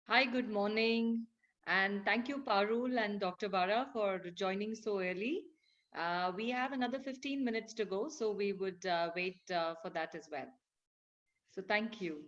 Hi, good morning. And thank you, Parul and Dr. Bara, for joining so early. We have another 15 minutes to go, so we would wait for that as well. So thank you.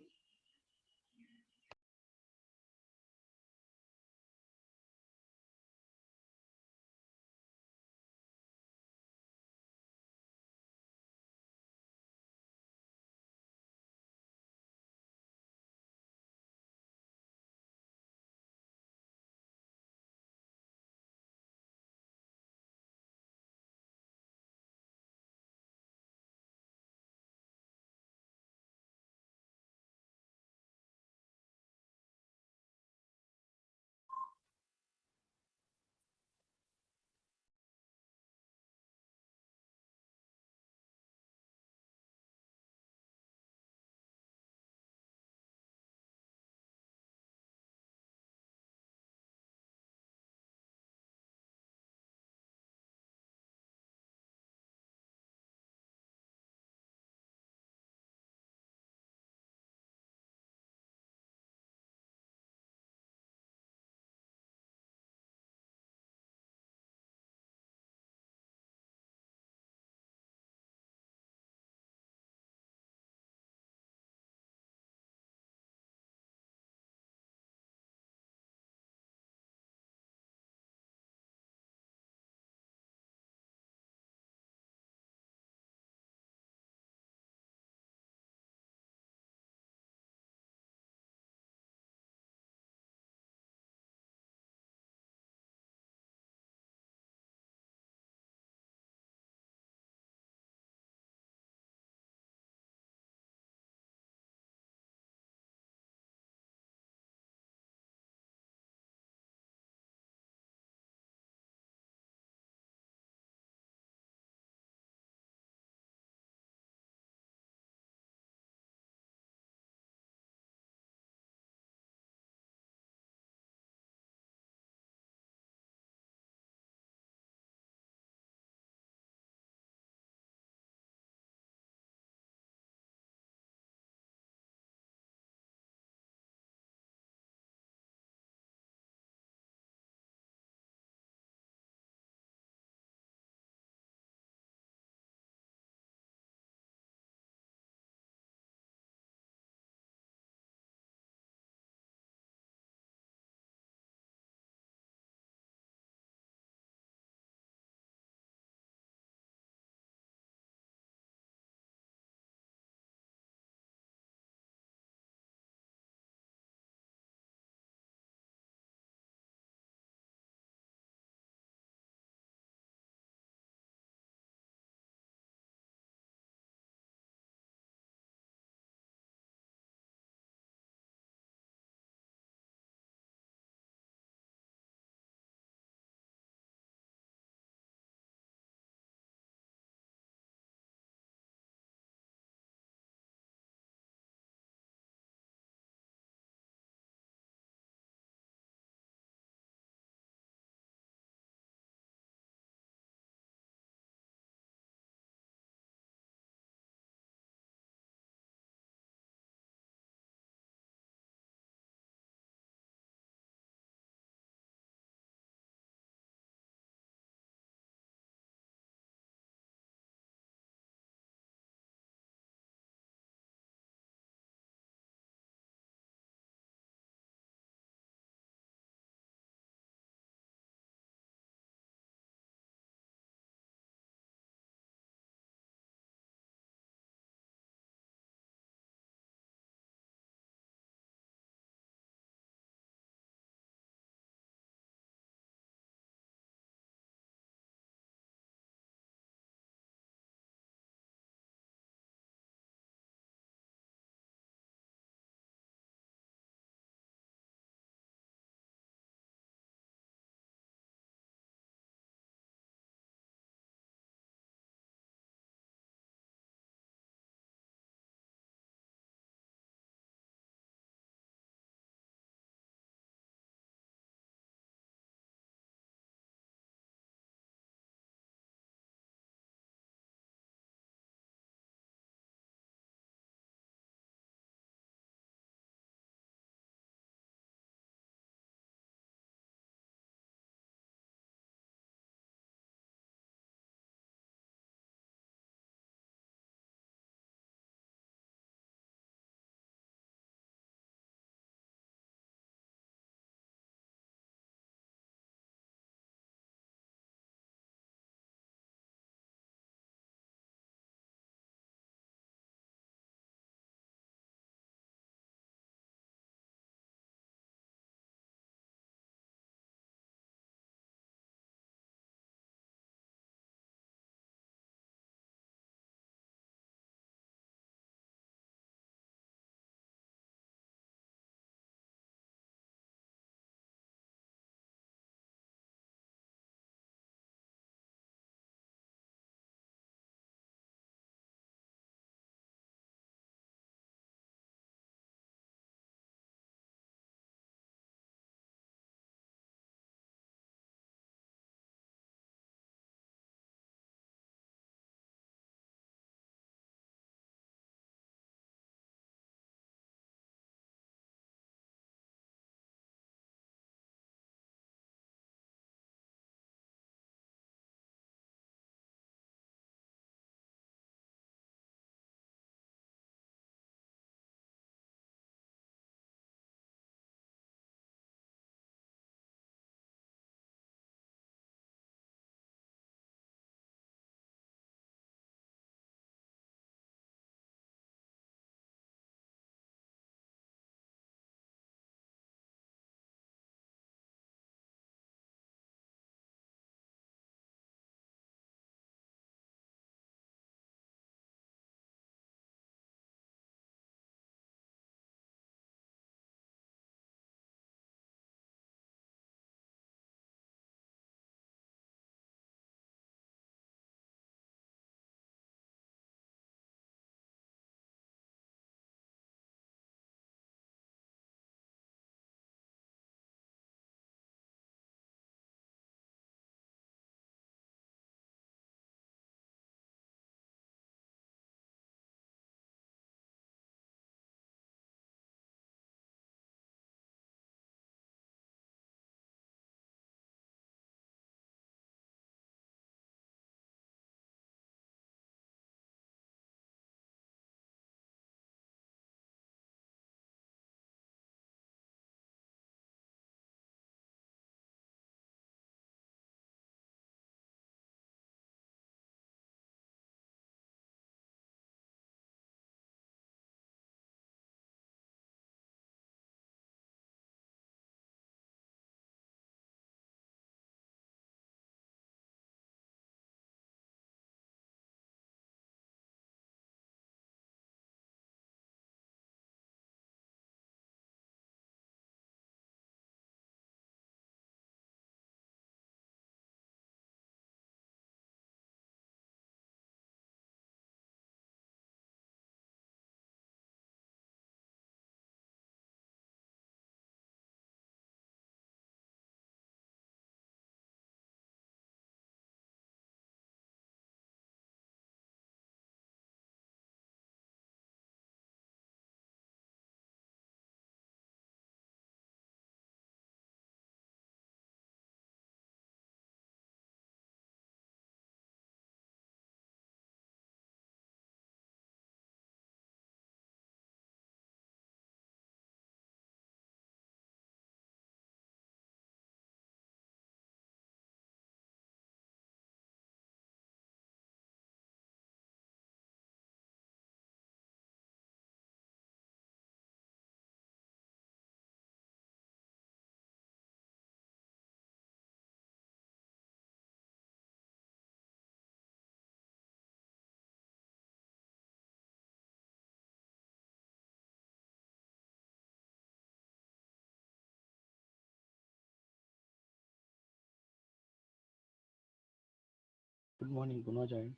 Good morning, Guna joined.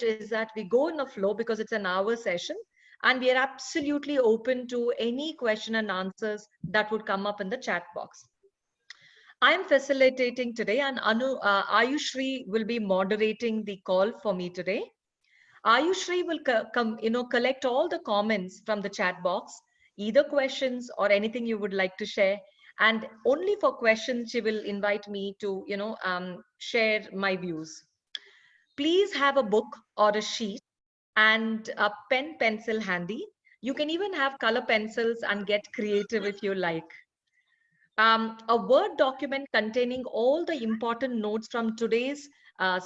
Is that we go in a flow because it's an hour session and we are absolutely open to any question and answers that would come up in the chat box. I'm facilitating today and Ayushri will be moderating the call for me today. Ayushri will collect all the comments from the chat box, either questions or anything you would like to share. And only for questions, she will invite me to, share my views. Please have a book or a sheet and a pen pencil handy. You can even have color pencils and get creative if you like. A Word document containing all the important notes from today's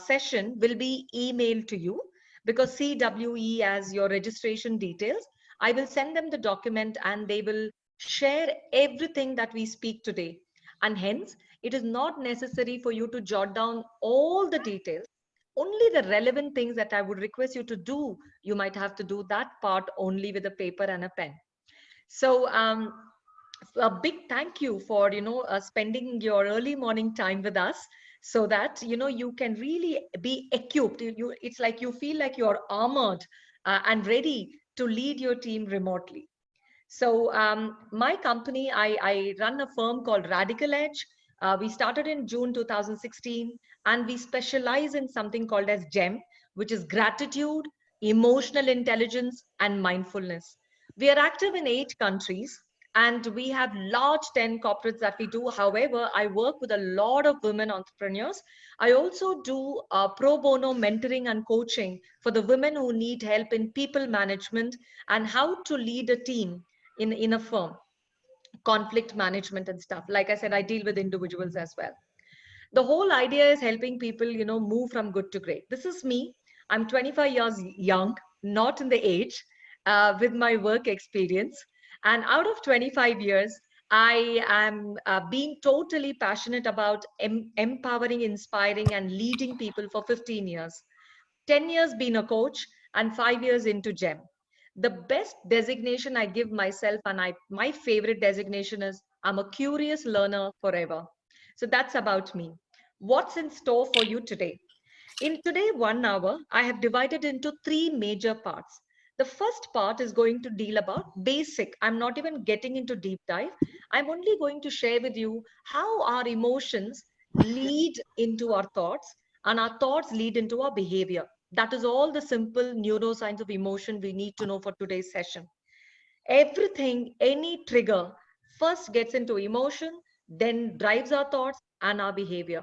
session will be emailed to you because CWE as your registration details. I will send them the document and they will share everything that we speak today. And hence, it is not necessary for you to jot down all the details. Only the relevant things that I would request you to do, you might have to do that part only with a paper and a pen. So, a big thank you for spending your early morning time with us so that you can really be equipped. It's like you feel like you're armored and ready to lead your team remotely. So my company, I run a firm called Radical Edge. We started in June 2016, and we specialize in something called as GEM, which is gratitude, emotional intelligence, and mindfulness. We are active in 8 countries, and we have large 10 corporates that we do. However, I work with a lot of women entrepreneurs. I also do pro bono mentoring and coaching for the women who need help in people management and how to lead a team in a firm, conflict management and stuff. Like I said, I deal with individuals as well. The whole idea is helping people move from good to great. This is me. I'm 25 years young, not in the age, with my work experience. And out of 25 years, I am being totally passionate about empowering, inspiring, and leading people for 15 years. 10 years being a coach and 5 years into GEM. The best designation I give myself, and my favorite designation is I'm a curious learner forever. So that's about me. What's in store for you today? In today 1 hour, I have divided into 3 major parts. The first part is going to deal about basic. I'm not even getting into deep dive. I'm only going to share with you how our emotions lead into our thoughts and our thoughts lead into our behavior. That is all the simple neuroscience of emotion we need to know for today's session. Everything, any trigger, first gets into emotion, then drives our thoughts and our behavior.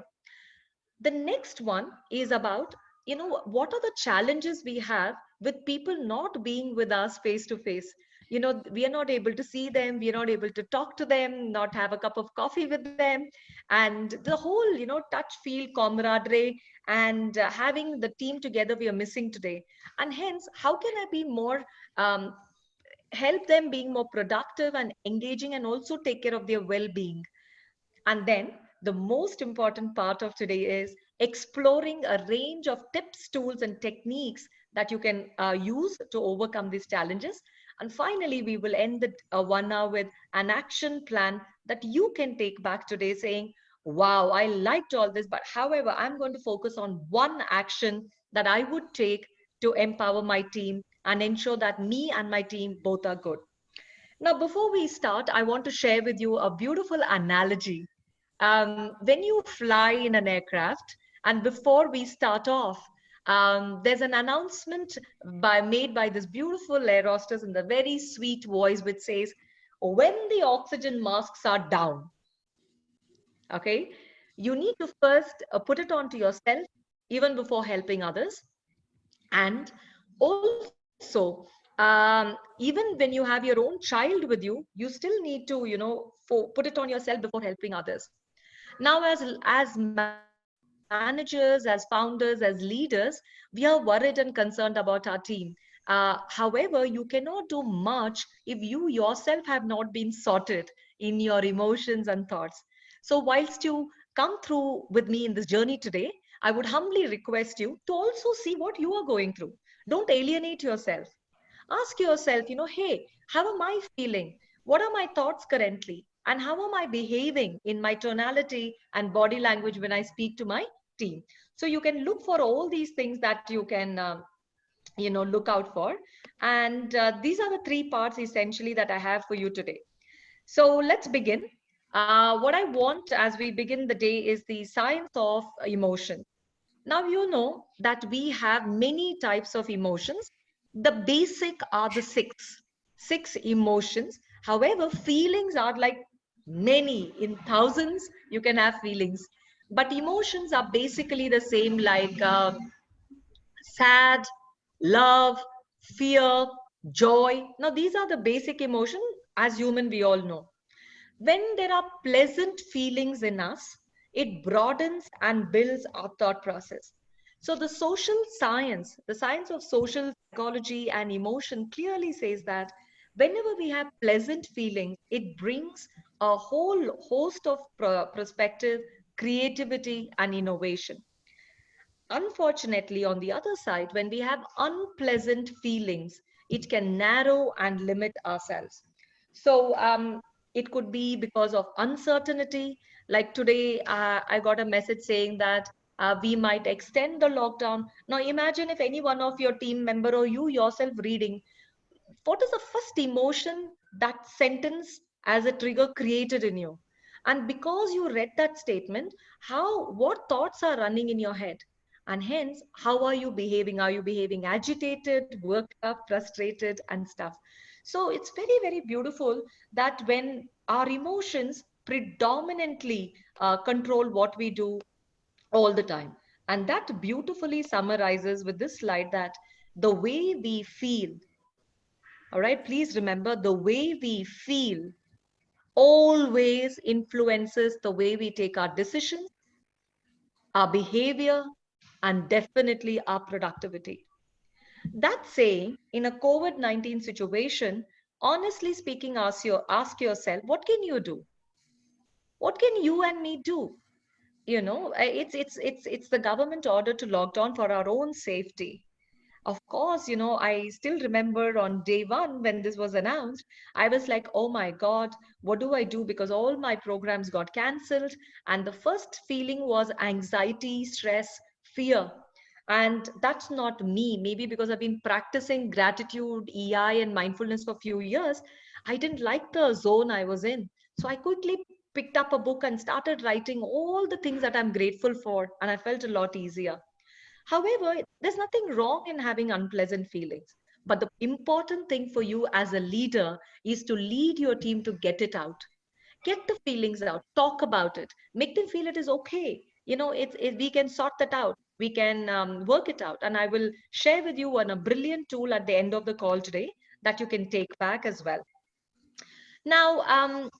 The next one is about what are the challenges we have with people not being with us face to face. We are not able to see them, we are not able to talk to them, not have a cup of coffee with them, and the whole touch feel camaraderie and having the team together we are missing today. And hence, how can I be more um, help them being more productive and engaging and also take care of their well-being. And then the most important part of today is exploring a range of tips, tools, and techniques that you can use to overcome these challenges. And finally, we will end the 1 hour with an action plan that you can take back today saying, wow, I liked all this, but however, I'm going to focus on one action that I would take to empower my team and ensure that me and my team both are good. Now, before we start, I want to share with you a beautiful analogy. When you fly in an aircraft, and before we start off, there's an announcement made by this beautiful air hostess in the very sweet voice, which says, "When the oxygen masks are down, okay, you need to first put it onto yourself even before helping others, and also even when you have your own child with you, you still need to, put it on yourself before helping others." Now, as managers, as founders, as leaders, we are worried and concerned about our team. However, you cannot do much if you yourself have not been sorted in your emotions and thoughts. So, whilst you come through with me in this journey today, I would humbly request you to also see what you are going through. Don't alienate yourself. Ask yourself, hey, how am I feeling? What are my thoughts currently? And how am I behaving in my tonality and body language when I speak to my team? So you can look for all these things that you can, look out for. And these are the three parts essentially that I have for you today. So let's begin. What I want as we begin the day is the science of emotion. Now, you know that we have many types of emotions. The basic are the six emotions. However, feelings are like many, in thousands, you can have feelings. But emotions are basically the same, like sad, love, fear, joy. Now, these are the basic emotions as human, we all know. When there are pleasant feelings in us, it broadens and builds our thought process. So, the science of social psychology and emotion clearly says that whenever we have pleasant feelings, it brings a whole host of perspective, creativity, and innovation. Unfortunately, on the other side, when we have unpleasant feelings, it can narrow and limit ourselves. So it could be because of uncertainty. Like today, I got a message saying that we might extend the lockdown. Now, imagine if any one of your team member or you yourself reading, what is the first emotion that sentence as a trigger created in you? And because you read that statement, what thoughts are running in your head? And hence, how are you behaving? Are you behaving agitated, worked up, frustrated, and stuff? So it's very, very beautiful that when our emotions predominantly control what we do all the time. And that beautifully summarizes with this slide that the way we feel, all right, please remember, the way we feel always influences the way we take our decisions, our behavior, and definitely our productivity. That saying, in a COVID-19 situation, honestly speaking, ask yourself, what can you do? What can you and me do? It's the government order to lock down for our own safety. Of course, I still remember on day one when this was announced, I was like, oh my God, what do I do? Because all my programs got cancelled. And the first feeling was anxiety, stress, fear. And that's not me. Maybe because I've been practicing gratitude, EI, and mindfulness for a few years, I didn't like the zone I was in. So I quickly picked up a book and started writing all the things that I'm grateful for. And I felt a lot easier. However, there's nothing wrong in having unpleasant feelings. But the important thing for you as a leader is to lead your team to get it out. Get the feelings out, talk about it, make them feel it is okay. We can sort that out. We can work it out. And I will share with you a brilliant tool at the end of the call today that you can take back as well. Now,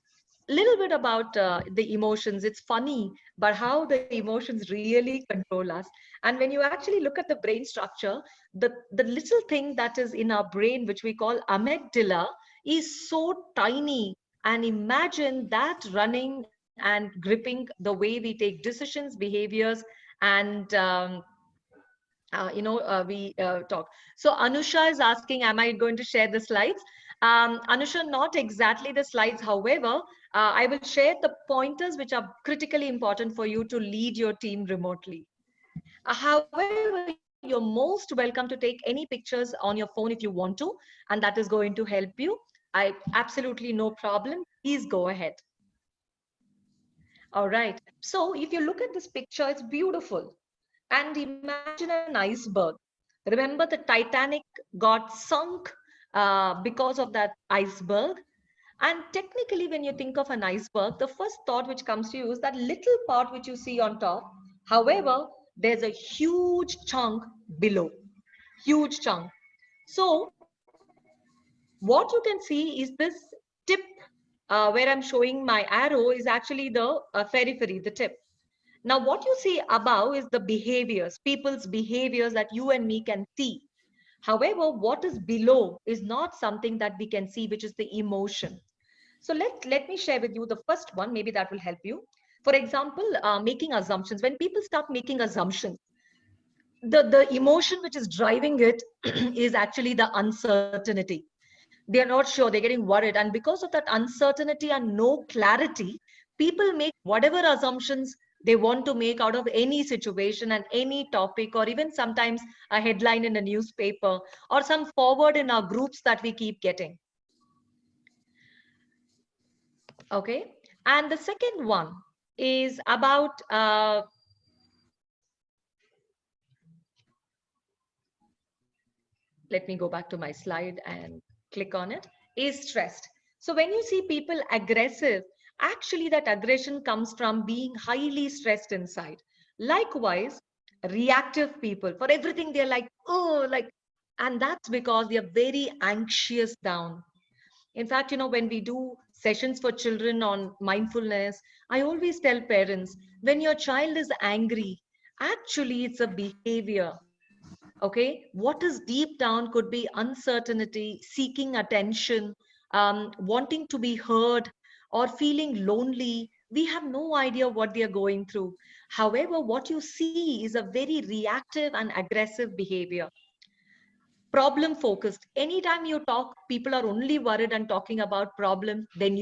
little bit about the emotions. It's funny, but how the emotions really control us. And when you actually look at the brain structure, the little thing that is in our brain, which we call amygdala, is so tiny. And imagine that running and gripping the way we take decisions, behaviors, and we talk. So Anusha is asking, am I going to share the slides? Anusha, not exactly the slides. However, I will share the pointers which are critically important for you to lead your team remotely. However, you're most welcome to take any pictures on your phone if you want to, and that is going to help you. Absolutely no problem. Please go ahead. All right. So if you look at this picture, it's beautiful. And imagine an iceberg. Remember, the Titanic got sunk because of that iceberg. And technically, when you think of an iceberg, the first thought which comes to you is that little part which you see on top. However, there's a huge chunk below, huge chunk. So, what you can see is this tip where I'm showing my arrow is actually the periphery, the tip. Now, what you see above is the behaviors, people's behaviors that you and me can see. However, what is below is not something that we can see, which is the emotion. So let me share with you the first one. Maybe that will help you. For example, making assumptions. When people start making assumptions, the emotion which is driving it is actually the uncertainty. They are not sure, they're getting worried. And because of that uncertainty and no clarity, people make whatever assumptions they want to make out of any situation and any topic, or even sometimes a headline in a newspaper, or some forward in our groups that we keep getting. Okay. And the second one is about, let me go back to my slide and click on it, is stressed. So when you see people aggressive, actually that aggression comes from being highly stressed inside. Likewise, reactive people, for everything they're like, oh, like, and that's because they are very anxious down. In fact, when we do sessions for children on mindfulness, I always tell parents, when your child is angry, actually it's a behavior. Okay, what is deep down could be uncertainty, seeking attention, wanting to be heard, or feeling lonely. We have no idea what they are going through. However, what you see is a very reactive and aggressive behavior. Problem focused. Anytime you talk, people are only worried and talking about problem, then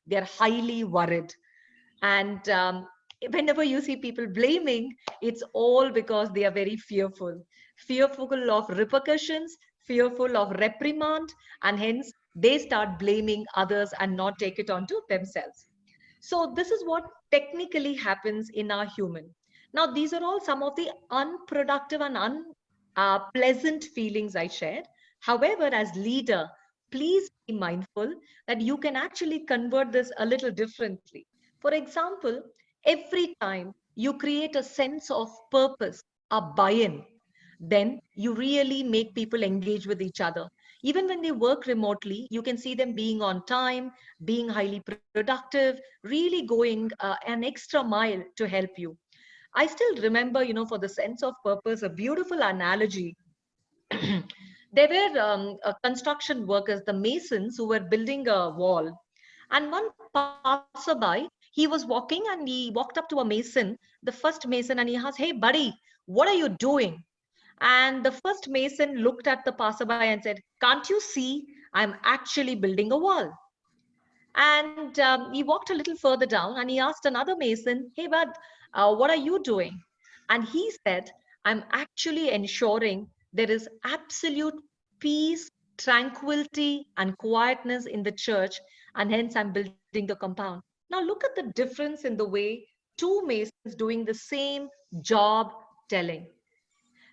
they're highly worried. And whenever you see people blaming, it's all because they are very fearful of repercussions, fearful of reprimand, and hence they start blaming others and not take it onto themselves. So this is what technically happens in our human. Now, these are all some of the unproductive and unpleasant feelings I shared. However, as leader, please be mindful that you can actually convert this a little differently. For example, every time you create a sense of purpose, a buy-in, then you really make people engage with each other. Even when they work remotely, you can see them being on time, being highly productive, really going an extra mile to help you. I still remember, for the sense of purpose, a beautiful analogy. There were construction workers, the masons, who were building a wall. And one passerby, he was walking and he walked up to a mason, the first mason, and he asked, "Hey, buddy, what are you doing?" And the first mason looked at the passerby and said, "Can't you see I'm actually building a wall?" And he walked a little further down and he asked another mason, "Hey, bud, what are you doing?" And he said, "I'm actually ensuring there is absolute peace, tranquility, and quietness in the church, and hence I'm building the compound." Now, look at the difference in the way two masons doing the same job telling.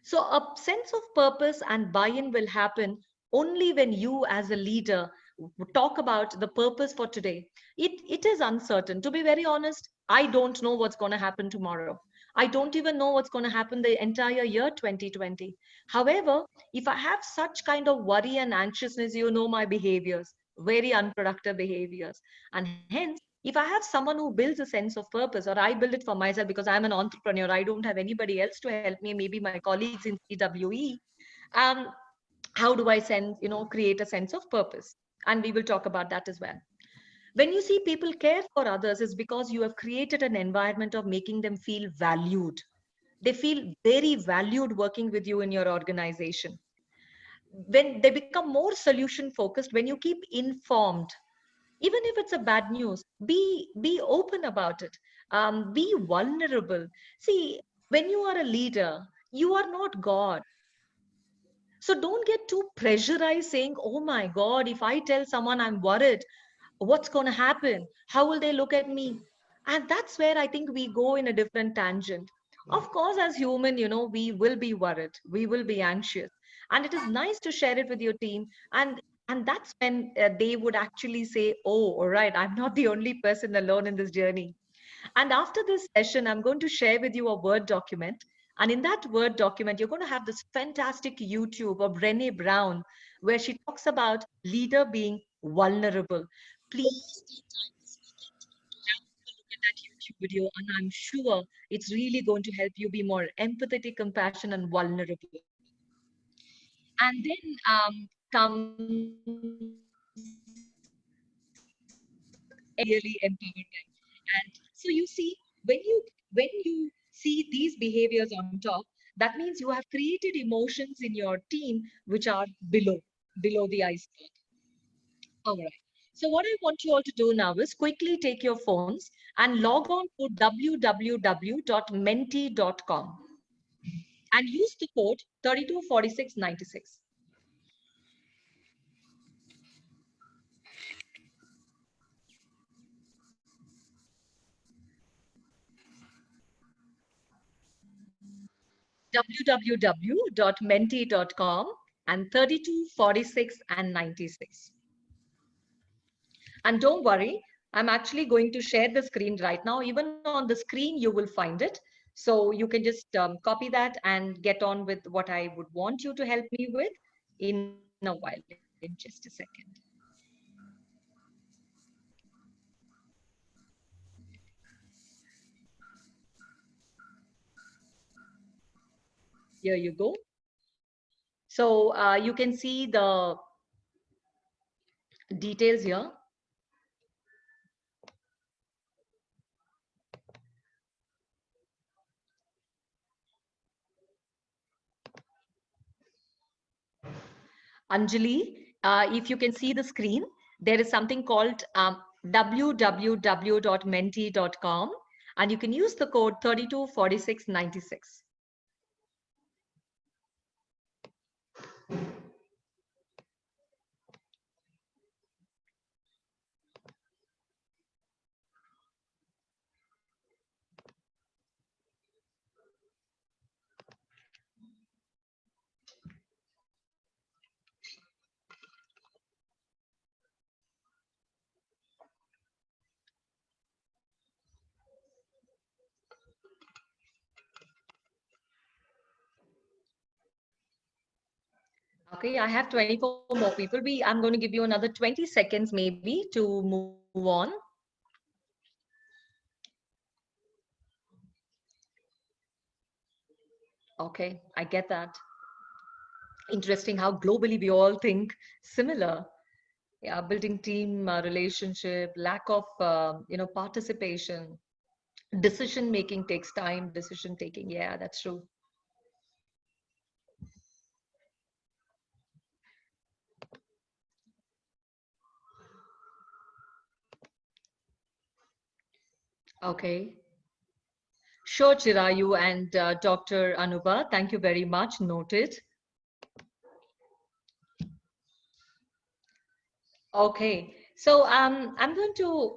So, a sense of purpose and buy in will happen only when you, as a leader, talk about the purpose for today. It is uncertain. To be very honest, I don't know what's going to happen tomorrow. I don't even know what's going to happen the entire year 2020. However, if I have such kind of worry and anxiousness, my behaviors, very unproductive behaviors. And hence, if I have someone who builds a sense of purpose, or I build it for myself because I'm an entrepreneur, I don't have anybody else to help me, maybe my colleagues in CWE, um, how do I create a sense of purpose? And we will talk about that as well. When you see people care for others, is because you have created an environment of making them feel valued. They feel very valued working with you in your organization. When they become more solution focused, when you keep informed, Even if it's a bad news, be open about it. Be vulnerable. See, when you are a leader, you are not God. So don't get too pressurized saying, oh my God, if I tell someone I'm worried, what's going to happen? How will they look at me? And that's where I think we go in a different tangent. Of course, as human, we will be worried, we will be anxious, and it is nice to share it with your team. And that's when they would actually say, oh, all right, I'm not the only person alone in this journey. And after this session, I'm going to share with you a Word document. And in that Word document, you're going to have this fantastic YouTube of Brene Brown, where she talks about leader being vulnerable. Please take time this weekend to have a look at that YouTube video. And I'm sure it's really going to help you be more empathetic, compassionate, and vulnerable. And then comes really empowered them. And so you see, when you see these behaviors on top, that means you have created emotions in your team which are below the iceberg. All right. So what I want you all to do now is quickly take your phones and log on to www.menti.com and use the code 324696. www.menti.com and 32, 46, and 96. And don't worry, I'm actually going to share the screen right now. Even on the screen, you will find it. So you can just copy that and get on with what I would want you to help me with in a while, in just a second. Here you go. So you can see the details here. Anjali, if you can see the screen, there is something called www.menti.com, and you can use the code 324696. Okay, I have 24 more people. I'm going to give you another 20 seconds maybe to move on. Okay, I get that. Interesting how globally we all think similar. Yeah, building team relationship, lack of participation, decision making takes time. Decision taking, yeah, that's true. Okay. Sure, Chirayu and Dr. Anuba, thank you very much. Noted. Okay. So I'm going to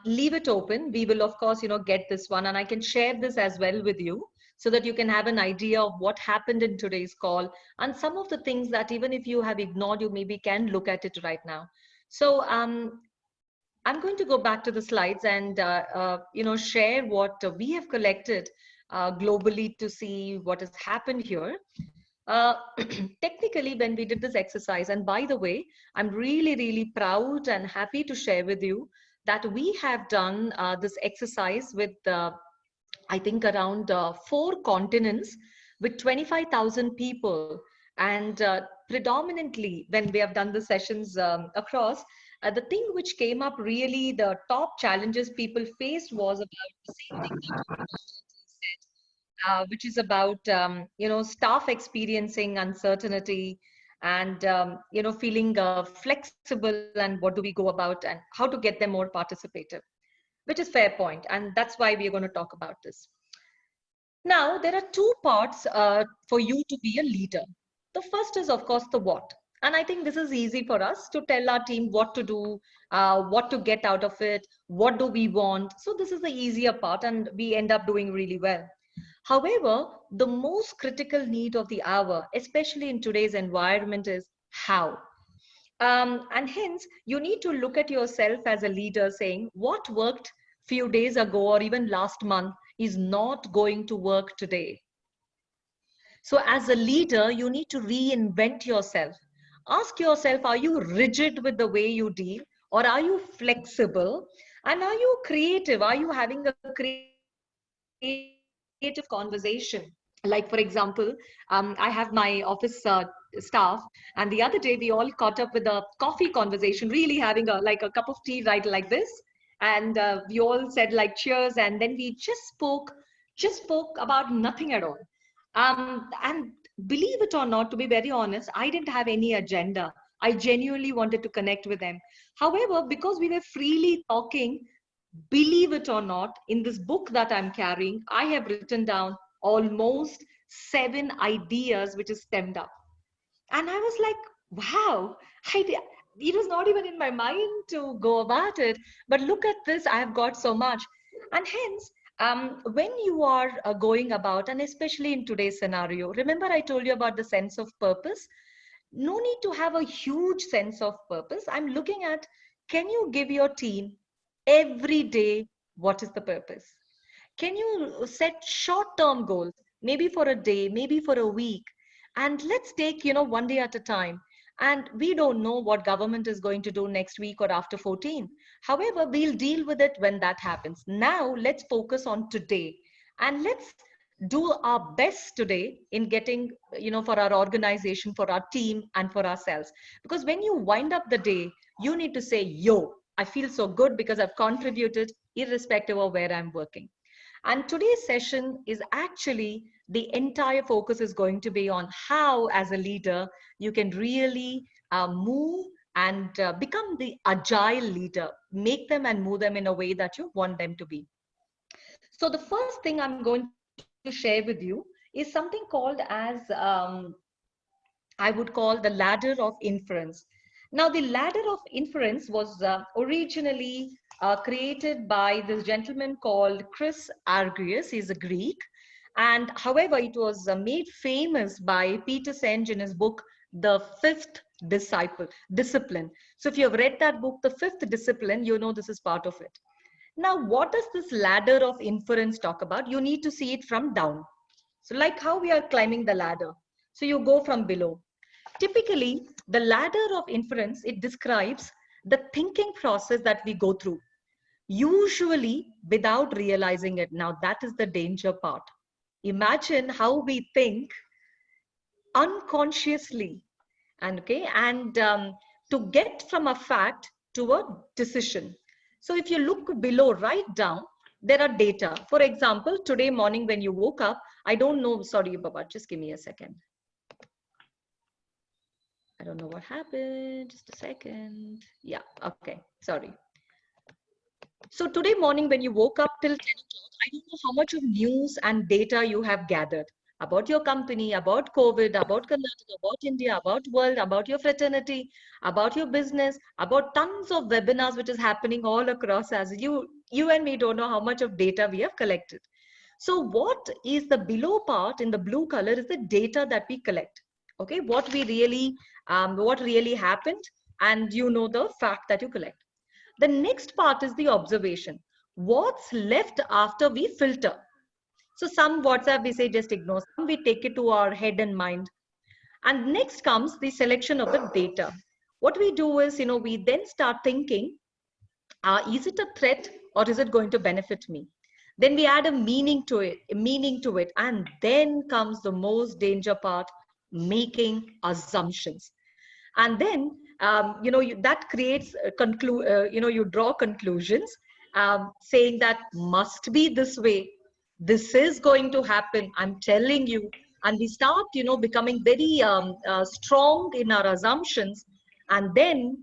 leave it open. We will, of course, get this one, and I can share this as well with you so that you can have an idea of what happened in today's call and some of the things that even if you have ignored, you maybe can look at it right now. So I'm going to go back to the slides and share what we have collected globally to see what has happened here. Uh, Technically, when we did this exercise, and by the way, I'm really, really proud and happy to share with you that we have done this exercise with, I think, around 4 continents with 25,000 people. And predominantly, when we have done the sessions across, the thing which came up really, the top challenges people faced was about the same thing that which is about staff experiencing uncertainty, and feeling flexible, and what do we go about and how to get them more participative, which is fair point, and that's why we're going to talk about this. Now, there are two parts for you to be a leader. The first is, of course, the what. And I think this is easy for us to tell our team what to do, what to get out of it, what do we want. So this is the easier part, and we end up doing really well. However, the most critical need of the hour, especially in today's environment, is how. And hence, you need to look at yourself as a leader saying, what worked few days ago or even last month is not going to work today. So as a leader, you need to reinvent yourself. Ask yourself, are you rigid with the way you deal, or are you flexible? And are you creative? Are you having a creative conversation? Like, for example, I have my office staff, and the other day we all caught up with a coffee conversation, really having a cup of tea right like this. And we all said like cheers, and then we just spoke about nothing at all. And believe it or not, to be very honest, I didn't have any agenda. I genuinely wanted to connect with them. However, because we were freely talking, believe it or not, in this book that I'm carrying, I have written down almost 7 ideas which is stemmed up. And I was like, wow, it was not even in my mind to go about it. But look at this, I have got so much. And hence, when you are going about, and especially in today's scenario, remember I told you about the sense of purpose? No need to have a huge sense of purpose. I'm looking at, can you give your team every day what is the purpose? Can you set short-term goals, maybe for a day, maybe for a week? And let's take, one day at a time. And we don't know what government is going to do next week or after 14. However, we'll deal with it when that happens. Now, let's focus on today. And let's do our best today in getting, for our organization, for our team, and for ourselves. Because when you wind up the day, you need to say, yo, I feel so good because I've contributed irrespective of where I'm working. And today's session is actually, the entire focus is going to be on how, as a leader, you can really move and become the agile leader, make them and move them in a way that you want them to be. So the first thing I'm going to share with you is something called as, I would call the ladder of inference. Now, the ladder of inference was originally created by this gentleman called Chris Argyris. He's a Greek. And however, it was made famous by Peter Senge in his book, The Fifth Discipline. So if you have read that book, The Fifth Discipline, you know this is part of it. Now, what does this ladder of inference talk about? You need to see it from down. So like how we are climbing the ladder. So you go from below. Typically, the ladder of inference, it describes the thinking process that we go through, usually without realizing it. Now, that is the danger part. Imagine how we think unconsciously, and to get from a fact to a decision. So if you look below, right down, there are data. For example, today morning when you woke up, I don't know, sorry, Baba, just give me a second. I don't know what happened, just a second. Yeah, okay, sorry. So today morning when you woke up till 10 o'clock, I don't know how much of news and data you have gathered about your company, about COVID, about Karnataka, about India, about world, about your fraternity, about your business, about tons of webinars which is happening all across as you and me don't know how much of data we have collected. So what is the below part in the blue color is the data that we collect. Okay, what really happened, and the fact that you collect. The next part is the observation. What's left after we filter? So some WhatsApp we say just ignore, some we take it to our head and mind. And next comes the selection of the data. What we do is, we then start thinking, is it a threat or is it going to benefit me? Then we add a meaning to it. And then comes the most danger part, making assumptions. And then, that creates, you draw conclusions, saying that must be this way. This is going to happen. I'm telling you, and we start, becoming very strong in our assumptions, and then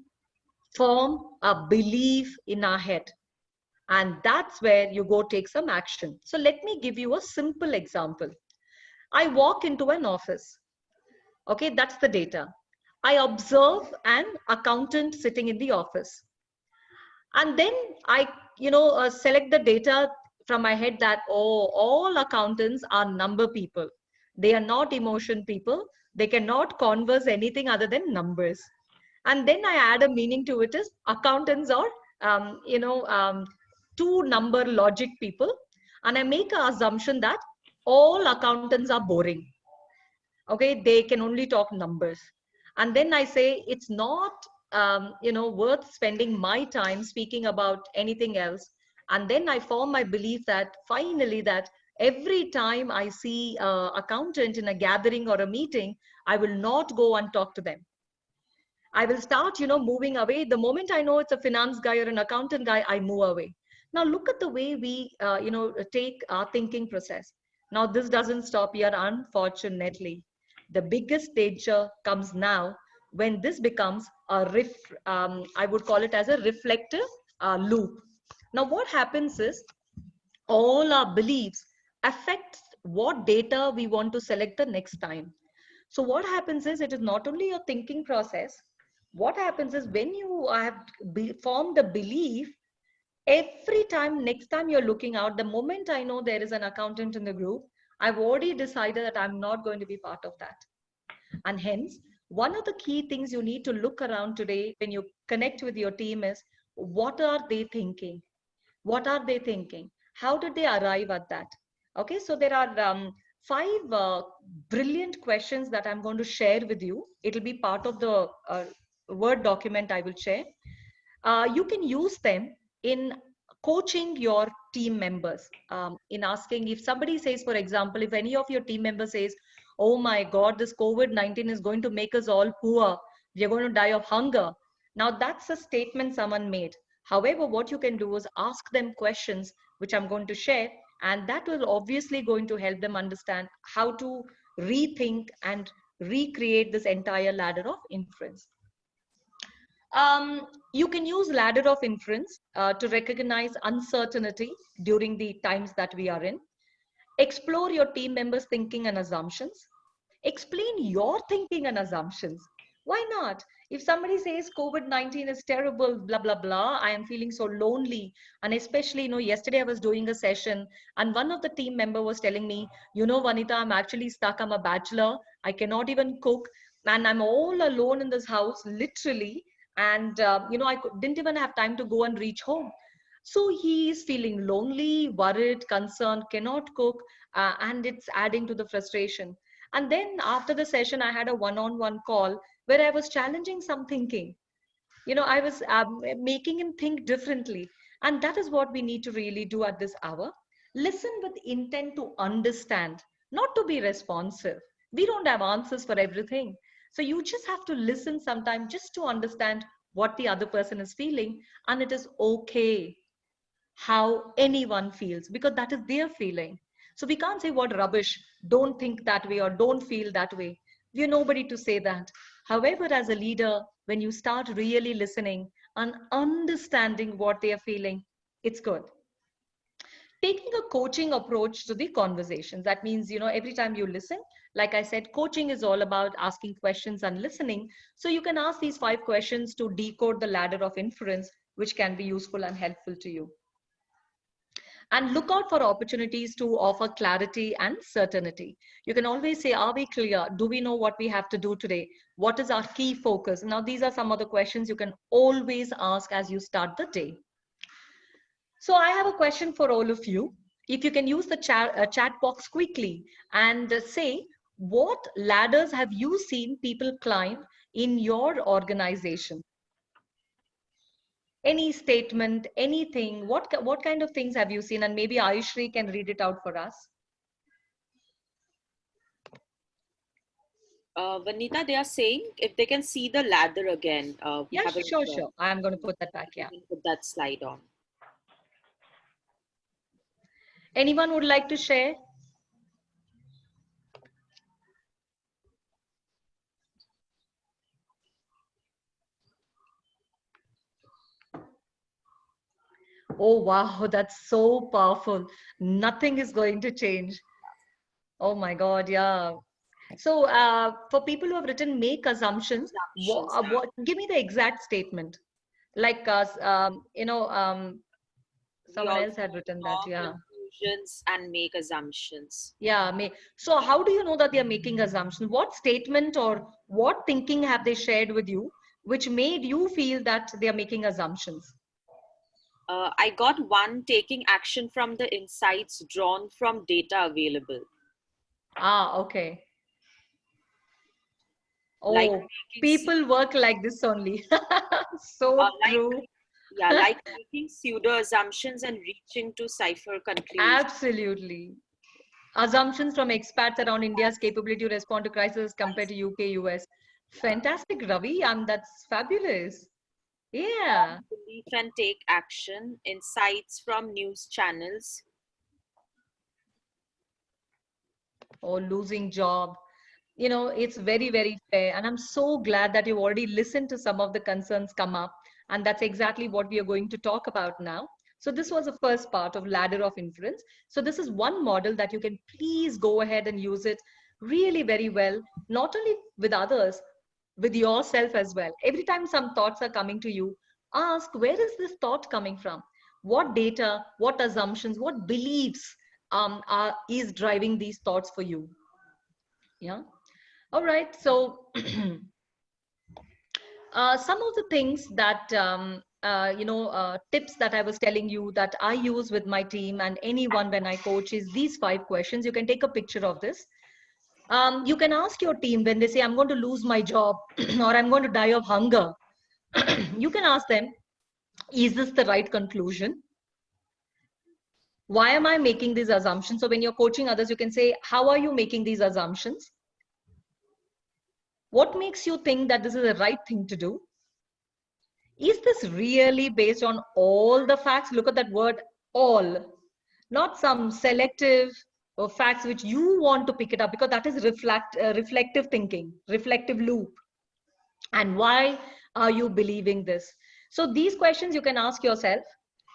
form a belief in our head. And that's where you go take some action. So let me give you a simple example. I walk into an office. Okay, that's the data. I observe an accountant sitting in the office. And then I, select the data from my head that, oh, all accountants are number people. They are not emotion people. They cannot converse anything other than numbers. And then I add a meaning to it is accountants are, two number logic people. And I make an assumption that all accountants are boring. Okay, they can only talk numbers. And then I say it's not worth spending my time speaking about anything else. And then I form my belief that finally that every time I see accountant in a gathering or a meeting, I will not go and talk to them. I will start, moving away. The moment I know it's a finance guy or an accountant guy, I move away. Now look at the way we, take our thinking process. Now this doesn't stop here, unfortunately. The biggest danger comes now when this becomes a I would call it as a reflective loop. Now what happens is all our beliefs affect what data we want to select the next time. So what happens is it is not only your thinking process. What happens is when you have formed a belief, every time, next time you're looking out, the moment I know there is an accountant in the group, I've already decided that I'm not going to be part of that. And hence, one of the key things you need to look around today when you connect with your team is, what are they thinking? What are they thinking? How did they arrive at that? Okay, so there are 5 brilliant questions that I'm going to share with you. It'll be part of the Word document I will share. You can use them in coaching your team members, in asking if somebody says, for example, if any of your team members says, oh my God, this COVID-19 is going to make us all poor. We are going to die of hunger. Now that's a statement someone made. However, what you can do is ask them questions, which I'm going to share, and that will obviously going to help them understand how to rethink and recreate this entire ladder of inference. You can use ladder of inference to recognize uncertainty during the times that we are in. Explore your team members' thinking and assumptions. Explain your thinking and assumptions. Why not? If somebody says COVID-19 is terrible, blah, blah, blah, I am feeling so lonely. And especially, yesterday I was doing a session and one of the team member was telling me, Vanita, I'm actually stuck. I'm a bachelor. I cannot even cook. And I'm all alone in this house, literally. And, I didn't even have time to go and reach home. So he is feeling lonely, worried, concerned, cannot cook, and it's adding to the frustration. And then after the session, I had a one-on-one call where I was challenging some thinking. I was making him think differently. And that is what we need to really do at this hour. Listen with intent to understand, not to be responsive. We don't have answers for everything. So you just have to listen sometime just to understand what the other person is feeling. And it is okay how anyone feels because that is their feeling. So we can't say what rubbish, don't think that way or don't feel that way. We're nobody to say that. However, as a leader, when you start really listening and understanding what they are feeling, it's good. Taking a coaching approach to the conversations. That means, every time you listen, like I said, coaching is all about asking questions and listening. So you can ask these 5 questions to decode the ladder of inference, which can be useful and helpful to you. And look out for opportunities to offer clarity and certainty. You can always say, are we clear? Do we know what we have to do today? What is our key focus? Now, these are some of the questions you can always ask as you start the day. So I have a question for all of you. If you can use the chat box quickly and say, what ladders have you seen people climb in your organization? Any statement, anything, what kind of things have you seen? And maybe Ayushri can read it out for us. Vanita, they are saying if they can see the ladder again. Yeah, sure. I'm going to put that back, yeah. Put that slide on. Anyone would like to share? Oh, wow, that's so powerful. Nothing is going to change. Oh my God, yeah. So, for people who have written make assumptions, Assumptions. give me the exact statement. Like, We someone also else had written that. draw Yeah. conclusions and make assumptions. Yeah. So, how do you know that they are making assumptions? What statement or what thinking have they shared with you, which made you feel that they are making assumptions? I got one: taking action from the insights drawn from data available. Ah, okay. Like Oh, making, people work like this only. So like true. yeah, like making pseudo assumptions and reaching to cipher conclusions. Absolutely. Assumptions from expats around India's capability to respond to crisis compared to UK, US. Fantastic, Ravi. That's fabulous. Yeah. Belief and take action, insights from news channels. Or losing job. It's very, very fair. And I'm so glad that you've already listened to some of the concerns come up. And that's exactly what we are going to talk about now. So this was the first part of ladder of inference. So this is one model that you can please go ahead and use it really very well, not only with others, with yourself as well. Every time some thoughts are coming to you, ask, where is this thought coming from? What data, what assumptions, what beliefs is driving these thoughts for you? Yeah. All right. So some of the things that tips that I was telling you that I use with my team and anyone when I coach is these 5 questions. You can take a picture of this. You can ask your team when they say, I'm going to lose my job or I'm going to die of hunger. You can ask them, is this the right conclusion? Why am I making these assumptions? So when you're coaching others, you can say, how are you making these assumptions? What makes you think that this is the right thing to do? Is this really based on all the facts? Look at that word, all, not some selective facts which you want to pick it up, because that is reflective thinking, reflective loop. And why are you believing this? So these questions you can ask yourself.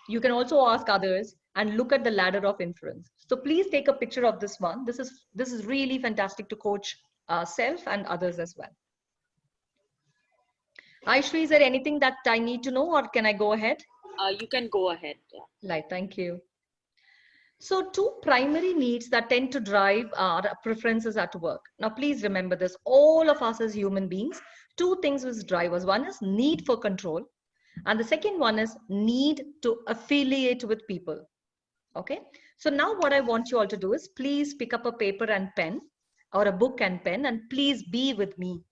You can also ask others and look at the ladder of inference. So please take a picture of this one. This is really fantastic to coach self and others as well. Aishri, is there anything that I need to know or can I go ahead? You can go ahead. Yeah. Like, thank you. So two primary needs that tend to drive our preferences at work. Now, please remember this, all of us as human beings, two things which drive us. One is need for control. And the second one is need to affiliate with people. Okay. So now what I want you all to do is please pick up a paper and pen or a book and pen and please be with me,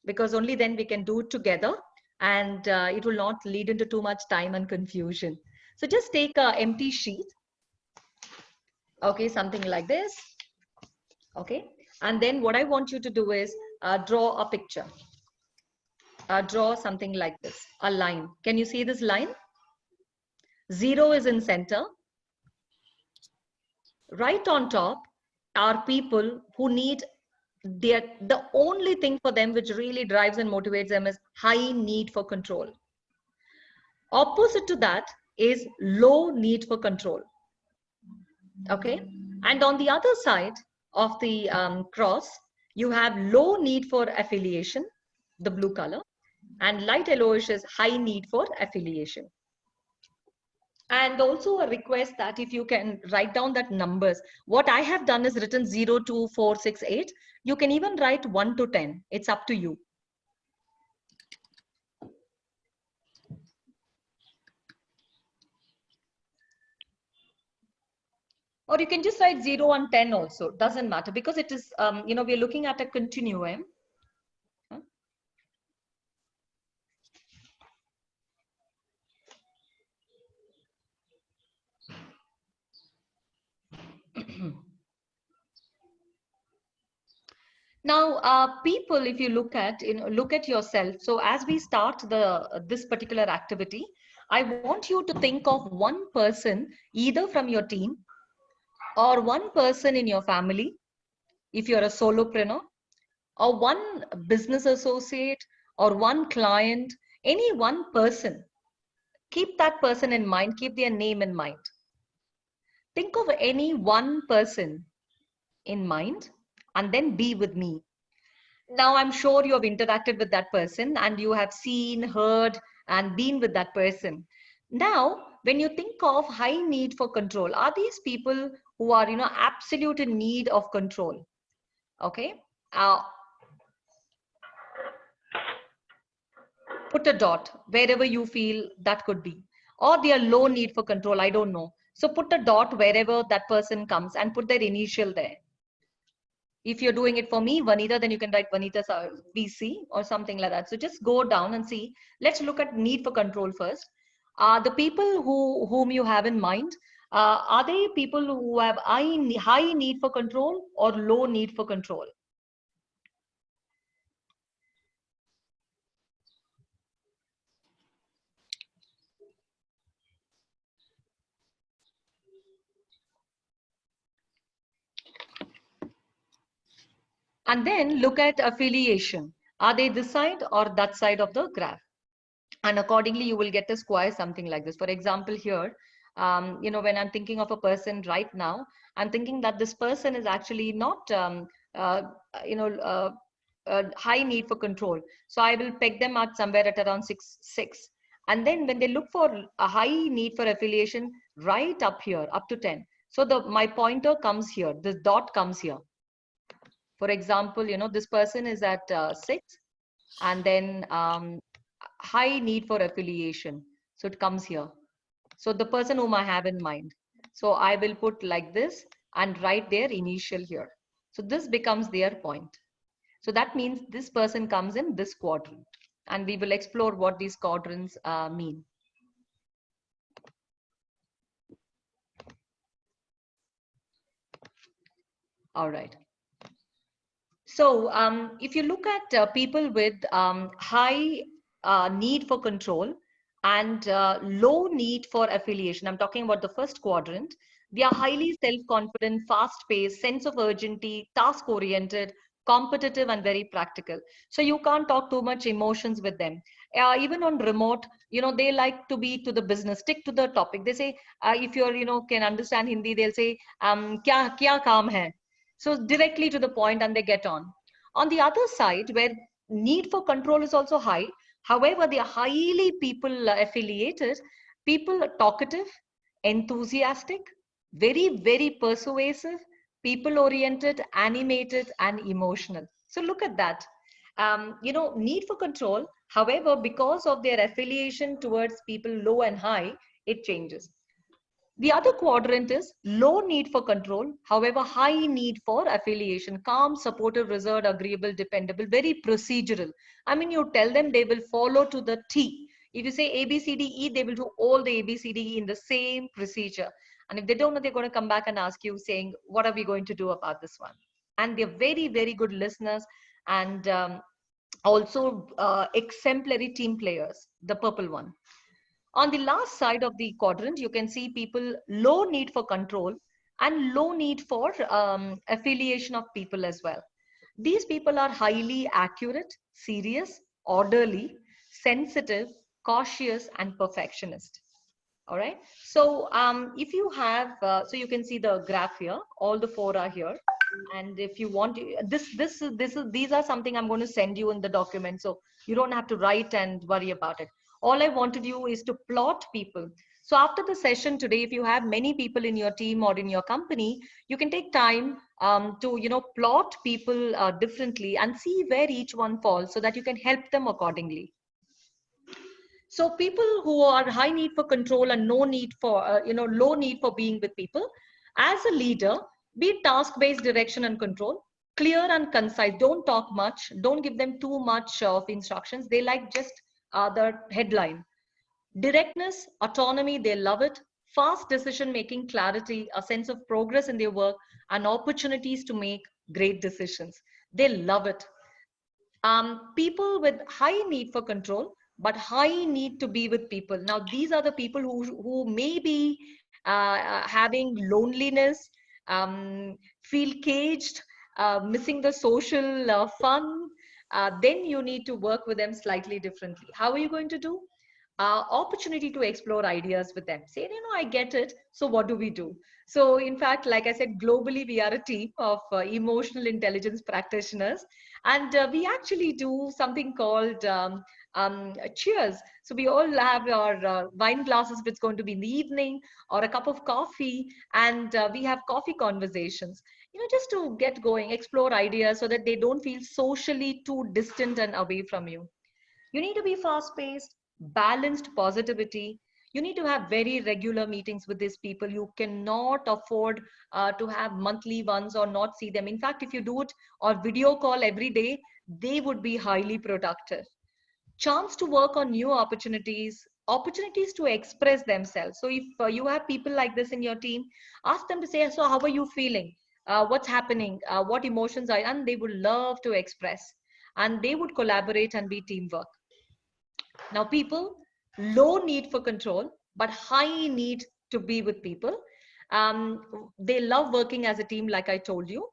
because only then we can do it together and it will not lead into too much time and confusion. So just take an empty sheet. Okay, something like this. Okay. And then what I want you to do is draw a picture. Draw something like this, a line. Can you see this line? 0 is in center. Right on top are people who need the only thing for them which really drives and motivates them is high need for control. Opposite to that is low need for control. Okay. And on the other side of the cross, you have low need for affiliation, the blue color, and light yellowish is high need for affiliation. And also a request that if you can write down that numbers. What I have done is written 0, 2, 4, 6, 8. You can even write 1 to 10. It's up to you. Or you can just write 0 and 10 also. Doesn't matter, because it is, we're looking at a continuum. Now, people, if you look at yourself. So as we start this particular activity, I want you to think of one person, either from your team or one person in your family, if you're a solopreneur, or one business associate or one client, any one person Keep that person in mind, keep their name in mind. Think of any one person in mind and then be with me. Now, I'm sure you have interacted with that person and you have seen, heard, and been with that person. Now, when you think of high need for control, are these people who are, absolute in need of control? Okay. Uh, Put a dot wherever you feel that could be. Or they are low need for control, I don't know. So put a dot wherever that person comes and put their initial there. If you're doing it for me, Vanita, then you can write Vanita VC or something like that. So just go down and see. Let's look at need for control first. The people whom you have in mind, are they people who have high need for control or low need for control? And then look at affiliation. Are they this side or that side of the graph? And accordingly, you will get a square, something like this. For example, here, when I'm thinking of a person right now, I'm thinking that this person is actually not, uh, you know, uh, high need for control. So I will peg them out somewhere at around 6. And then when they look for a high need for affiliation, right up here, up to 10. So my pointer comes here, this dot comes here. For example, this person is at 6, and then high need for affiliation. So it comes here. So the person whom I have in mind. So I will put like this and write their initial here. So this becomes their point. So that means this person comes in this quadrant. And we will explore what these quadrants mean. All right. So if you look at people with high need for control and low need for affiliation, I'm talking about the first quadrant, they are highly self-confident, fast-paced, sense of urgency, task-oriented, competitive, and very practical. So you can't talk too much emotions with them. Even on remote, they like to be to the business, stick to the topic. They say, if you're, can understand Hindi, they'll say, kya kaam hai? So directly to the point and they get on. On the other side, where need for control is also high, however, they are highly people affiliated, people are talkative, enthusiastic, very, very persuasive, people oriented, animated, and emotional. So look at that. Need for control, however, because of their affiliation towards people low and high, it changes. The other quadrant is low need for control, however, high need for affiliation, calm, supportive, reserved, agreeable, dependable, very procedural. I mean, you tell them, they will follow to the T. If you say A, B, C, D, E, they will do all the A, B, C, D, E in the same procedure. And if they don't know, they're going to come back and ask you saying, what are we going to do about this one? And they're very, very good listeners and also exemplary team players, the purple one. On the last side of the quadrant, you can see people low need for control and low need for affiliation of people as well. These people are highly accurate, serious, orderly, sensitive, cautious, and perfectionist. All right. So if you have, so you can see the graph here. All the 4 are here. And if you want, these are something I'm going to send you in the document. So you don't have to write and worry about it. All I wanted you is to plot people. So after the session today, if you have many people in your team or in your company, you can take time to, plot people differently and see where each one falls so that you can help them accordingly. So people who are high need for control and no need for, low need for being with people, as a leader, be task-based direction and control, clear and concise. Don't talk much. Don't give them too much of instructions. They like just the headline. Directness, autonomy, they love it. Fast decision-making, clarity, a sense of progress in their work, and opportunities to make great decisions. They love it. People with high need for control, but high need to be with people. Now, these are the people who may be having loneliness, feel caged, missing the social fun. Then you need to work with them slightly differently. How are you going to do? opportunity to explore ideas with them. Say, I get it. So what do we do? So in fact, like I said, globally, we are a team of emotional intelligence practitioners. And we actually do something called cheers. So we all have our wine glasses, if it's going to be in the evening, or a cup of coffee. And we have coffee conversations, just to get going, explore ideas so that they don't feel socially too distant and away from you. You need to be fast paced, balanced positivity. You need to have very regular meetings with these people. You cannot afford to have monthly ones or not see them. In fact, if you do it or video call every day, they would be highly productive. Chance to work on new opportunities, opportunities to express themselves. So if you have people like this in your team, ask them to say, so how are you feeling? What's happening? What emotions are, and they would love to express, and they would collaborate and be teamwork. Now, people, low need for control, but high need to be with people. They love working as a team, like I told you.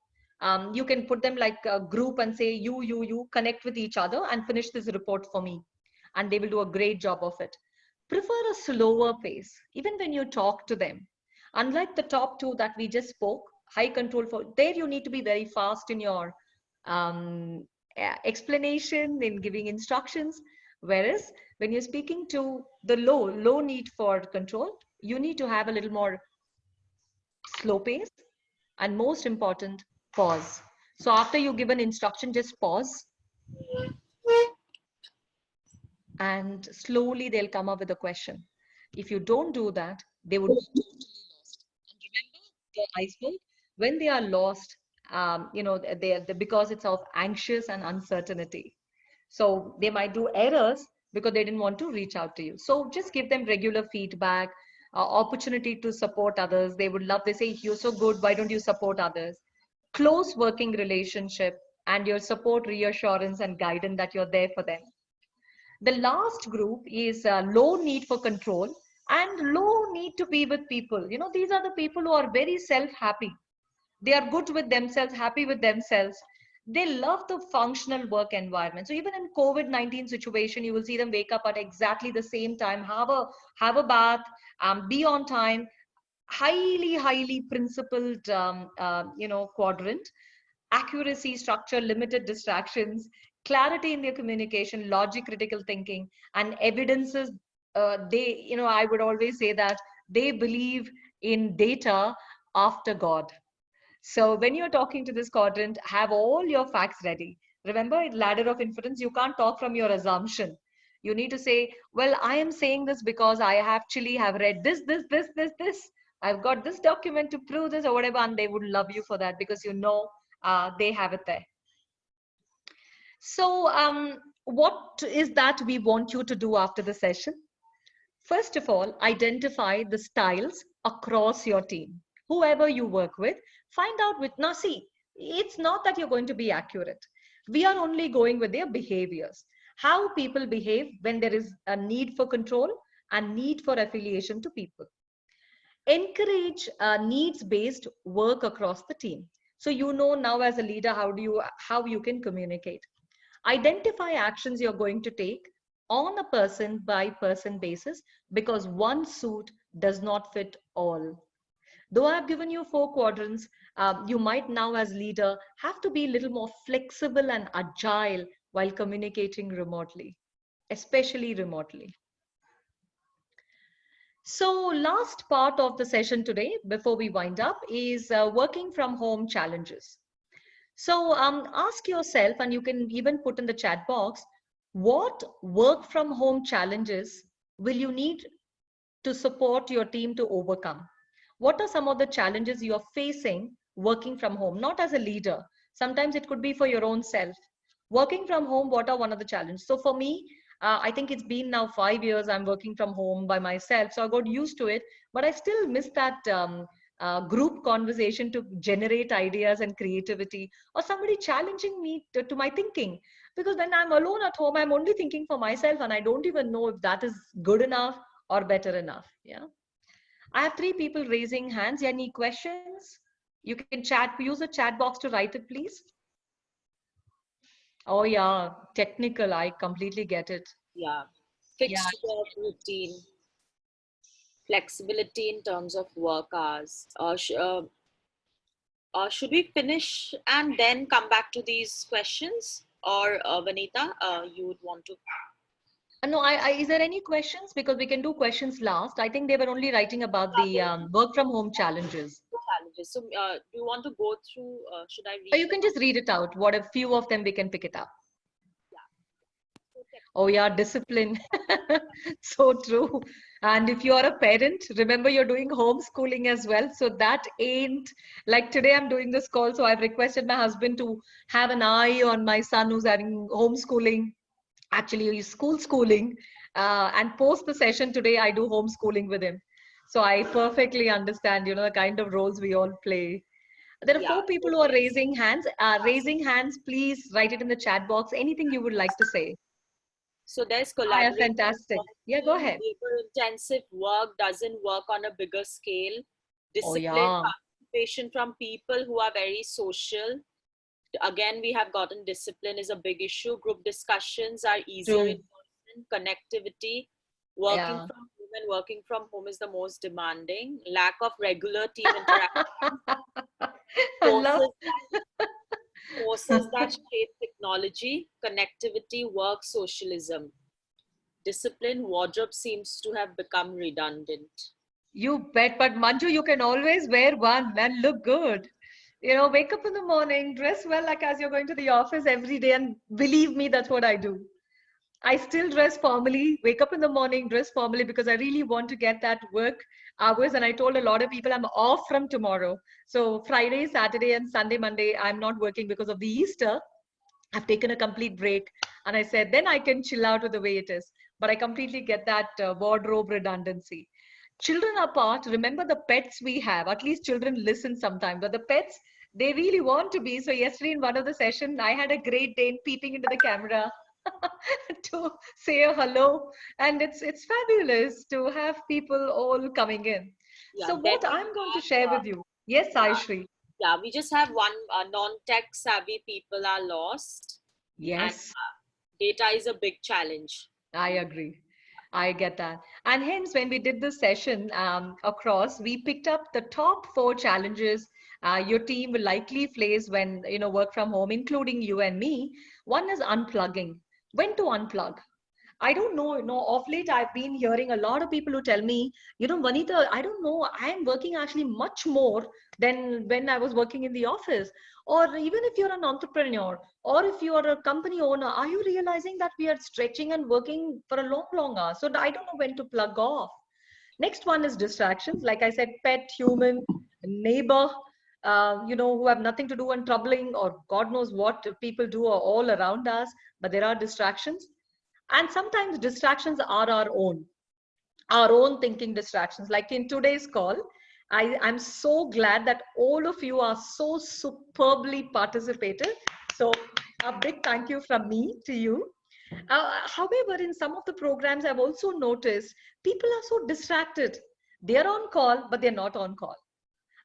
You can put them like a group and say, you connect with each other and finish this report for me. And they will do a great job of it. Prefer a slower pace, even when you talk to them. Unlike the top two that we just spoke, high control for, there you need to be very fast in your um, explanation, in giving instructions. Whereas when you're speaking to the low need for control, you need to have a little more slow pace, and most important, pause. So after you give an instruction, just pause, and slowly they'll come up with a question. If you don't do that, they would be totally lost. And remember the iceberg, when they are lost, they because it's of anxious and uncertainty. So they might do errors because they didn't want to reach out to you. So just give them regular feedback, opportunity to support others. They would love, they say, you're so good, why don't you support others? Close working relationship, and your support, reassurance, and guidance that you're there for them. The last group is low need for control and low need to be with people. These are the people who are very self-happy. They are good with themselves, happy with themselves. They love the functional work environment. So even in COVID-19 situation, you will see them wake up at exactly the same time, have a bath, be on time, highly principled, quadrant. Accuracy, structure, limited distractions, clarity in their communication, logic, critical thinking, and evidences. I would always say that they believe in data after God. So when you're talking to this quadrant, have all your facts ready. Remember, ladder of inference, you can't talk from your assumption. You need to say, well, I am saying this because I actually have read this. I've got this document to prove this or whatever, and they would love you for that because they have it there. So what is that we want you to do after the session? First of all, identify the styles across your team. Whoever you work with, find out with, now see, it's not that you're going to be accurate. We are only going with their behaviors. How people behave when there is a need for control and need for affiliation to people. Encourage needs-based work across the team. So now as a leader, how you can communicate. Identify actions you're going to take on a person by person basis, because one suit does not fit all. Though I've given you 4 quadrants, you might now as leader have to be a little more flexible and agile while communicating remotely, especially remotely. So last part of the session today, before we wind up, is working from home challenges. So ask yourself, and you can even put in the chat box, what work from home challenges will you need to support your team to overcome? What are some of the challenges you are facing working from home, not as a leader? Sometimes it could be for your own self. Working from home, what are one of the challenges? So for me, I think it's been now 5 years I'm working from home by myself. So I got used to it, but I still miss that group conversation to generate ideas and creativity, or somebody challenging me to my thinking. Because when I'm alone at home, I'm only thinking for myself, and I don't even know if that is good enough or better enough. Yeah. I have 3 people raising hands. Any questions? You can use the chat box to write it, please. Oh yeah, technical. I completely get it. Yeah. Yeah. fixed work routine, flexibility in terms of work hours. Should we finish and then come back to these questions? Or Vanita, you would want to? No, is there any questions? Because we can do questions last. I think they were only writing about the work from home challenges. Challenges. So, do you want to go through? Should I Or read you them can out? just read it out. What a few of them we can pick it up. So, Oh yeah, discipline. So true. And if you are a parent, remember you're doing homeschooling as well. So that ain't like today I'm doing this call. So I've requested my husband to have an eye on my son who's having homeschooling. Actually, he's school schooling. And post the session today, I do homeschooling with him. So I perfectly understand, the kind of roles we all play. There are yeah. four people who are raising hands. Raising hands, please write it in the chat box. Anything you would like to say. So there's Ah, yeah, collaboration. fantastic. Yeah, go ahead. Labor-intensive work doesn't work on a bigger scale. Oh, Disciplined yeah. participation from people who are very social. Again, we have gotten discipline is a big issue. Group discussions are easier in True. person. Connectivity, working Yeah. from home and working from home is the most demanding. Lack of regular team interaction. I love. Forces forces that shape technology, connectivity, work, socialism. Discipline, wardrobe seems to have become redundant. You bet. But Manju, you can always wear one and look good. Wake up in the morning, dress well like as you're going to the office every day. And believe me, that's what I do. I still dress formally, wake up in the morning, dress formally because I really want to get that work hours. And I told a lot of people I'm off from tomorrow. So Friday, Saturday, and Sunday, Monday, I'm not working because of the Easter. I've taken a complete break. And I said, then I can chill out with the way it is. But I completely get that wardrobe redundancy. Children apart, remember the pets we have. At least children listen sometimes, but the pets, they really want to be. So yesterday in one of the session, I had a Great Dane peeping into the camera to say a hello, and it's fabulous to have people all coming in. Yeah, So then what we I'm going to share with you, yes, yeah, Aishri, yeah, we just have one non-tech savvy people are lost, and yes, data is a big challenge. I agree. I get that. And hence, when we did this session across, we picked up the top four challenges your team will likely face when work from home, including you and me. One is unplugging. When to unplug? I don't know, of late I've been hearing a lot of people who tell me, Vanita, I don't know, I am working actually much more than when I was working in the office. Or even if you're an entrepreneur or if you are a company owner, are you realizing that we are stretching and working for a long, long hour? So I don't know when to plug off. Next one is distractions. Like I said, pet, human, neighbor, who have nothing to do and troubling or God knows what people do are all around us, but there are distractions. And sometimes distractions are our own thinking distractions. Like in today's call, I'm so glad that all of you are so superbly participated. So a big thank you from me to you. However, in some of the programs, I've also noticed people are so distracted. They're on call, but they're not on call.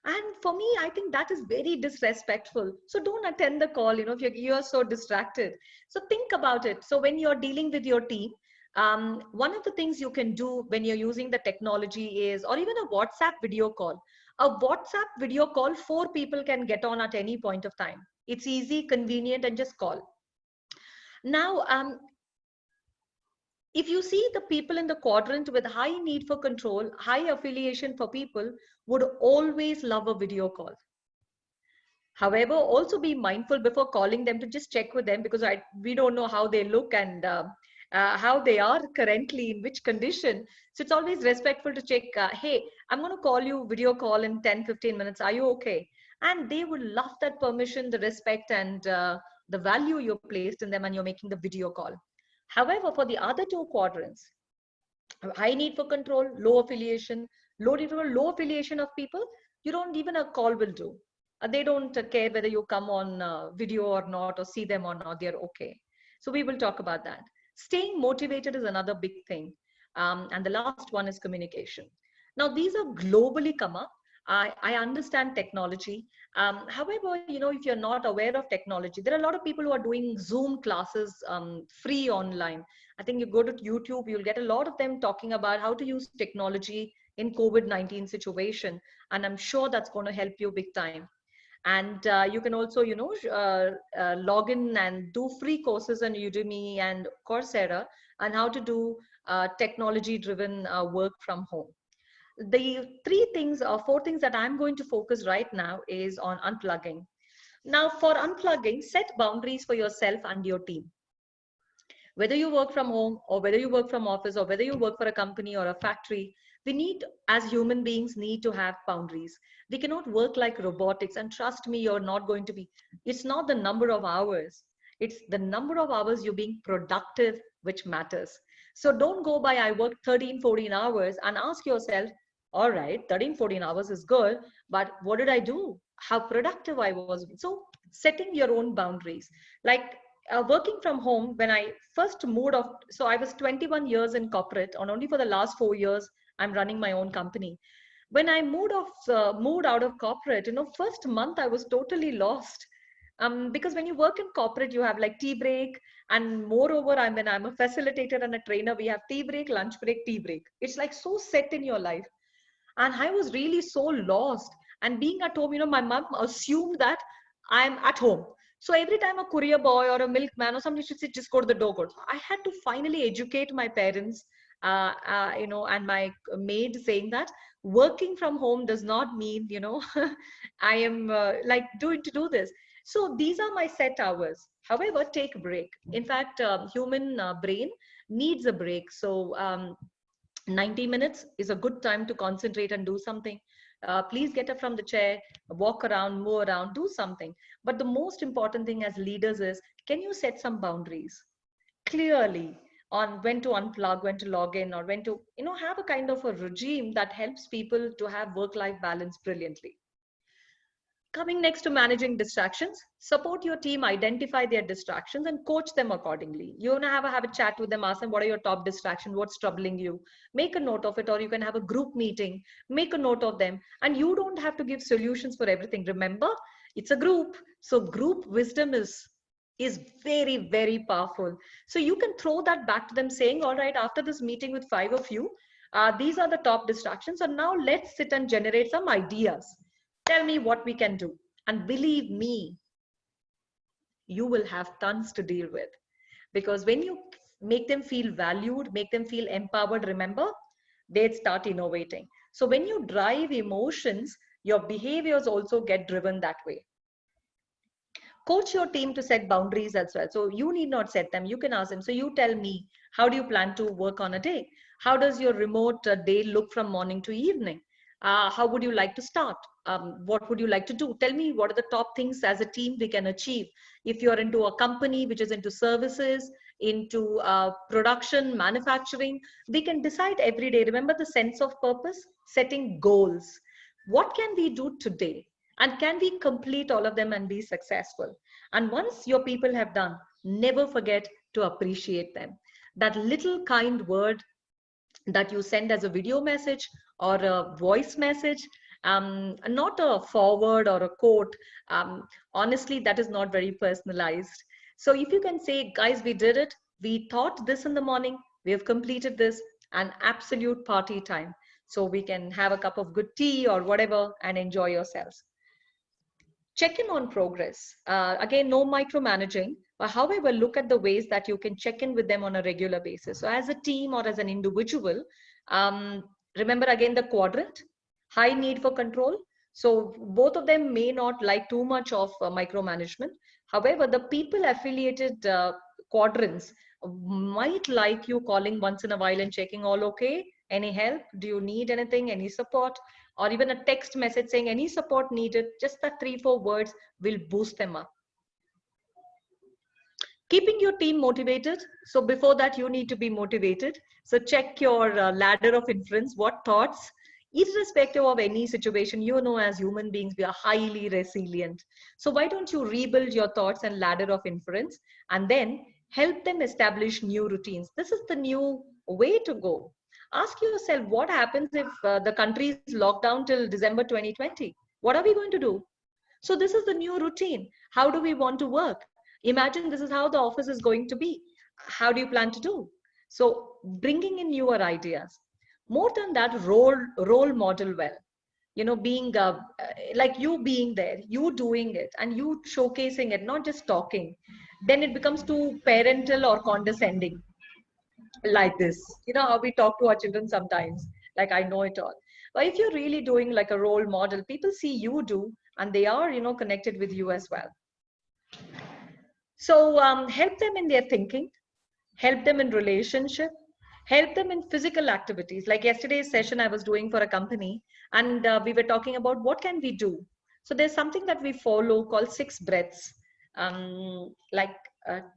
And for me, I think that is very disrespectful. So don't attend the call, if you're so distracted. So think about it. So when you're dealing with your team, one of the things you can do when you're using the technology is, or even a WhatsApp video call. A WhatsApp video call, four people can get on at any point of time. It's easy, convenient, and just call. Now, if you see the people in the quadrant with high need for control, high affiliation for people would always love a video call. However, also be mindful before calling them to just check with them because we don't know how they look and how they are currently in which condition. So it's always respectful to check, hey, I'm going to call you video call in 10-15 minutes. Are you okay? And they would love that permission, the respect and the value you placed in them and you're making the video call. However, for the other two quadrants, high need for control, low affiliation, low affiliation of people, you don't even a call will do. They don't care whether you come on video or not, or see them or not, they're okay. So we will talk about that. Staying motivated is another big thing. And the last one is communication. Now, these are globally come up. I understand technology. However, if you're not aware of technology, there are a lot of people who are doing Zoom classes free online. I think you go to YouTube, you'll get a lot of them talking about how to use technology in COVID-19 situation. And I'm sure that's going to help you big time. And you can also, log in and do free courses on Udemy and Coursera on how to do technology driven work from home. The three things or four things that I'm going to focus right now is on unplugging. Now, for unplugging, set boundaries for yourself and your team. Whether you work from home or whether you work from office or whether you work for a company or a factory, we need, as human beings, need to have boundaries. We cannot work like robotics. And trust me, you're not going to be. It's not the number of hours. It's the number of hours you're being productive, which matters. So don't go by, I work 13, 14 hours and ask yourself, all right, 13, 14 hours is good, but what did I do? How productive I was. So setting your own boundaries. Like working from home, when I first moved off, so I was 21 years in corporate, and only for the last 4 years, I'm running my own company. When I moved out of corporate, first month I was totally lost. Because when you work in corporate, you have like tea break, and moreover, I'm a facilitator and a trainer. We have tea break, lunch break, tea break. It's like so set in your life, and I was really so lost. And being at home, my mom assumed that I'm at home. So every time a courier boy or a milkman or somebody should say, just go to the door. So I had to finally educate my parents, and my maid, saying that working from home does not mean, I am like doing to do this. So these are my set hours. However, take a break. In fact, human brain needs a break. So 90 minutes is a good time to concentrate and do something. Please get up from the chair, walk around, move around, do something. But the most important thing as leaders is, can you set some boundaries clearly on when to unplug, when to log in, or when to, have a kind of a regime that helps people to have work-life balance brilliantly. Coming next to managing distractions, support your team, identify their distractions and coach them accordingly. You want to have a chat with them, ask them what are your top distractions, what's troubling you, make a note of it, or you can have a group meeting, make a note of them, and you don't have to give solutions for everything. Remember, it's a group, so group wisdom is very, very powerful. So you can throw that back to them saying, all right, after this meeting with 5 of you, these are the top distractions. So now let's sit and generate some ideas. Tell me what we can do. And believe me, you will have tons to deal with. Because when you make them feel valued, make them feel empowered, remember, they'd start innovating. So when you drive emotions, your behaviors also get driven that way. Coach your team to set boundaries as well. So you need not set them. You can ask them. So you tell me, how do you plan to work on a day? How does your remote day look from morning to evening? How would you like to start? What would you like to do? Tell me what are the top things as a team we can achieve. If you're into a company which is into services, into production, manufacturing, we can decide every day. Remember the sense of purpose, setting goals. What can we do today? And can we complete all of them and be successful? And once your people have done, never forget to appreciate them. That little kind word that you send as a video message or a voice message, not a forward or a quote. Honestly, that is not very personalized. So if you can say, guys, we did it. We thought this in the morning. We have completed this, an absolute party time. So we can have a cup of good tea or whatever and enjoy yourselves. Check in on progress. Again, no micromanaging, but however, look at the ways that you can check in with them on a regular basis. So as a team or as an individual, remember again the quadrant, high need for control. So both of them may not like too much of micromanagement. However, the people affiliated quadrants might like you calling once in a while and checking all okay, any help, do you need anything, any support, or even a text message saying any support needed. Just the 3-4 words will boost them up. Keeping your team motivated. So before that, you need to be motivated. So check your ladder of influence. What thoughts, irrespective of any situation, as human beings, we are highly resilient. So why don't you rebuild your thoughts and ladder of influence and then help them establish new routines? This is the new way to go. Ask yourself, what happens if the country is locked down till December 2020? What are we going to do? So this is the new routine. How do we want to work? Imagine this is how the office is going to be. How do you plan to do? So bringing in newer ideas. More than that, role model well. Being like you being there, you doing it, and you showcasing it, not just talking. Then it becomes too parental or condescending, like this. How we talk to our children sometimes, like I know it all. But if you're really doing like a role model, people see you do, and they are connected with you as well. So help them in their thinking, help them in relationship, help them in physical activities. Like yesterday's session I was doing for a company, and we were talking about what can we do. So there's something that we follow called 6 breaths. Like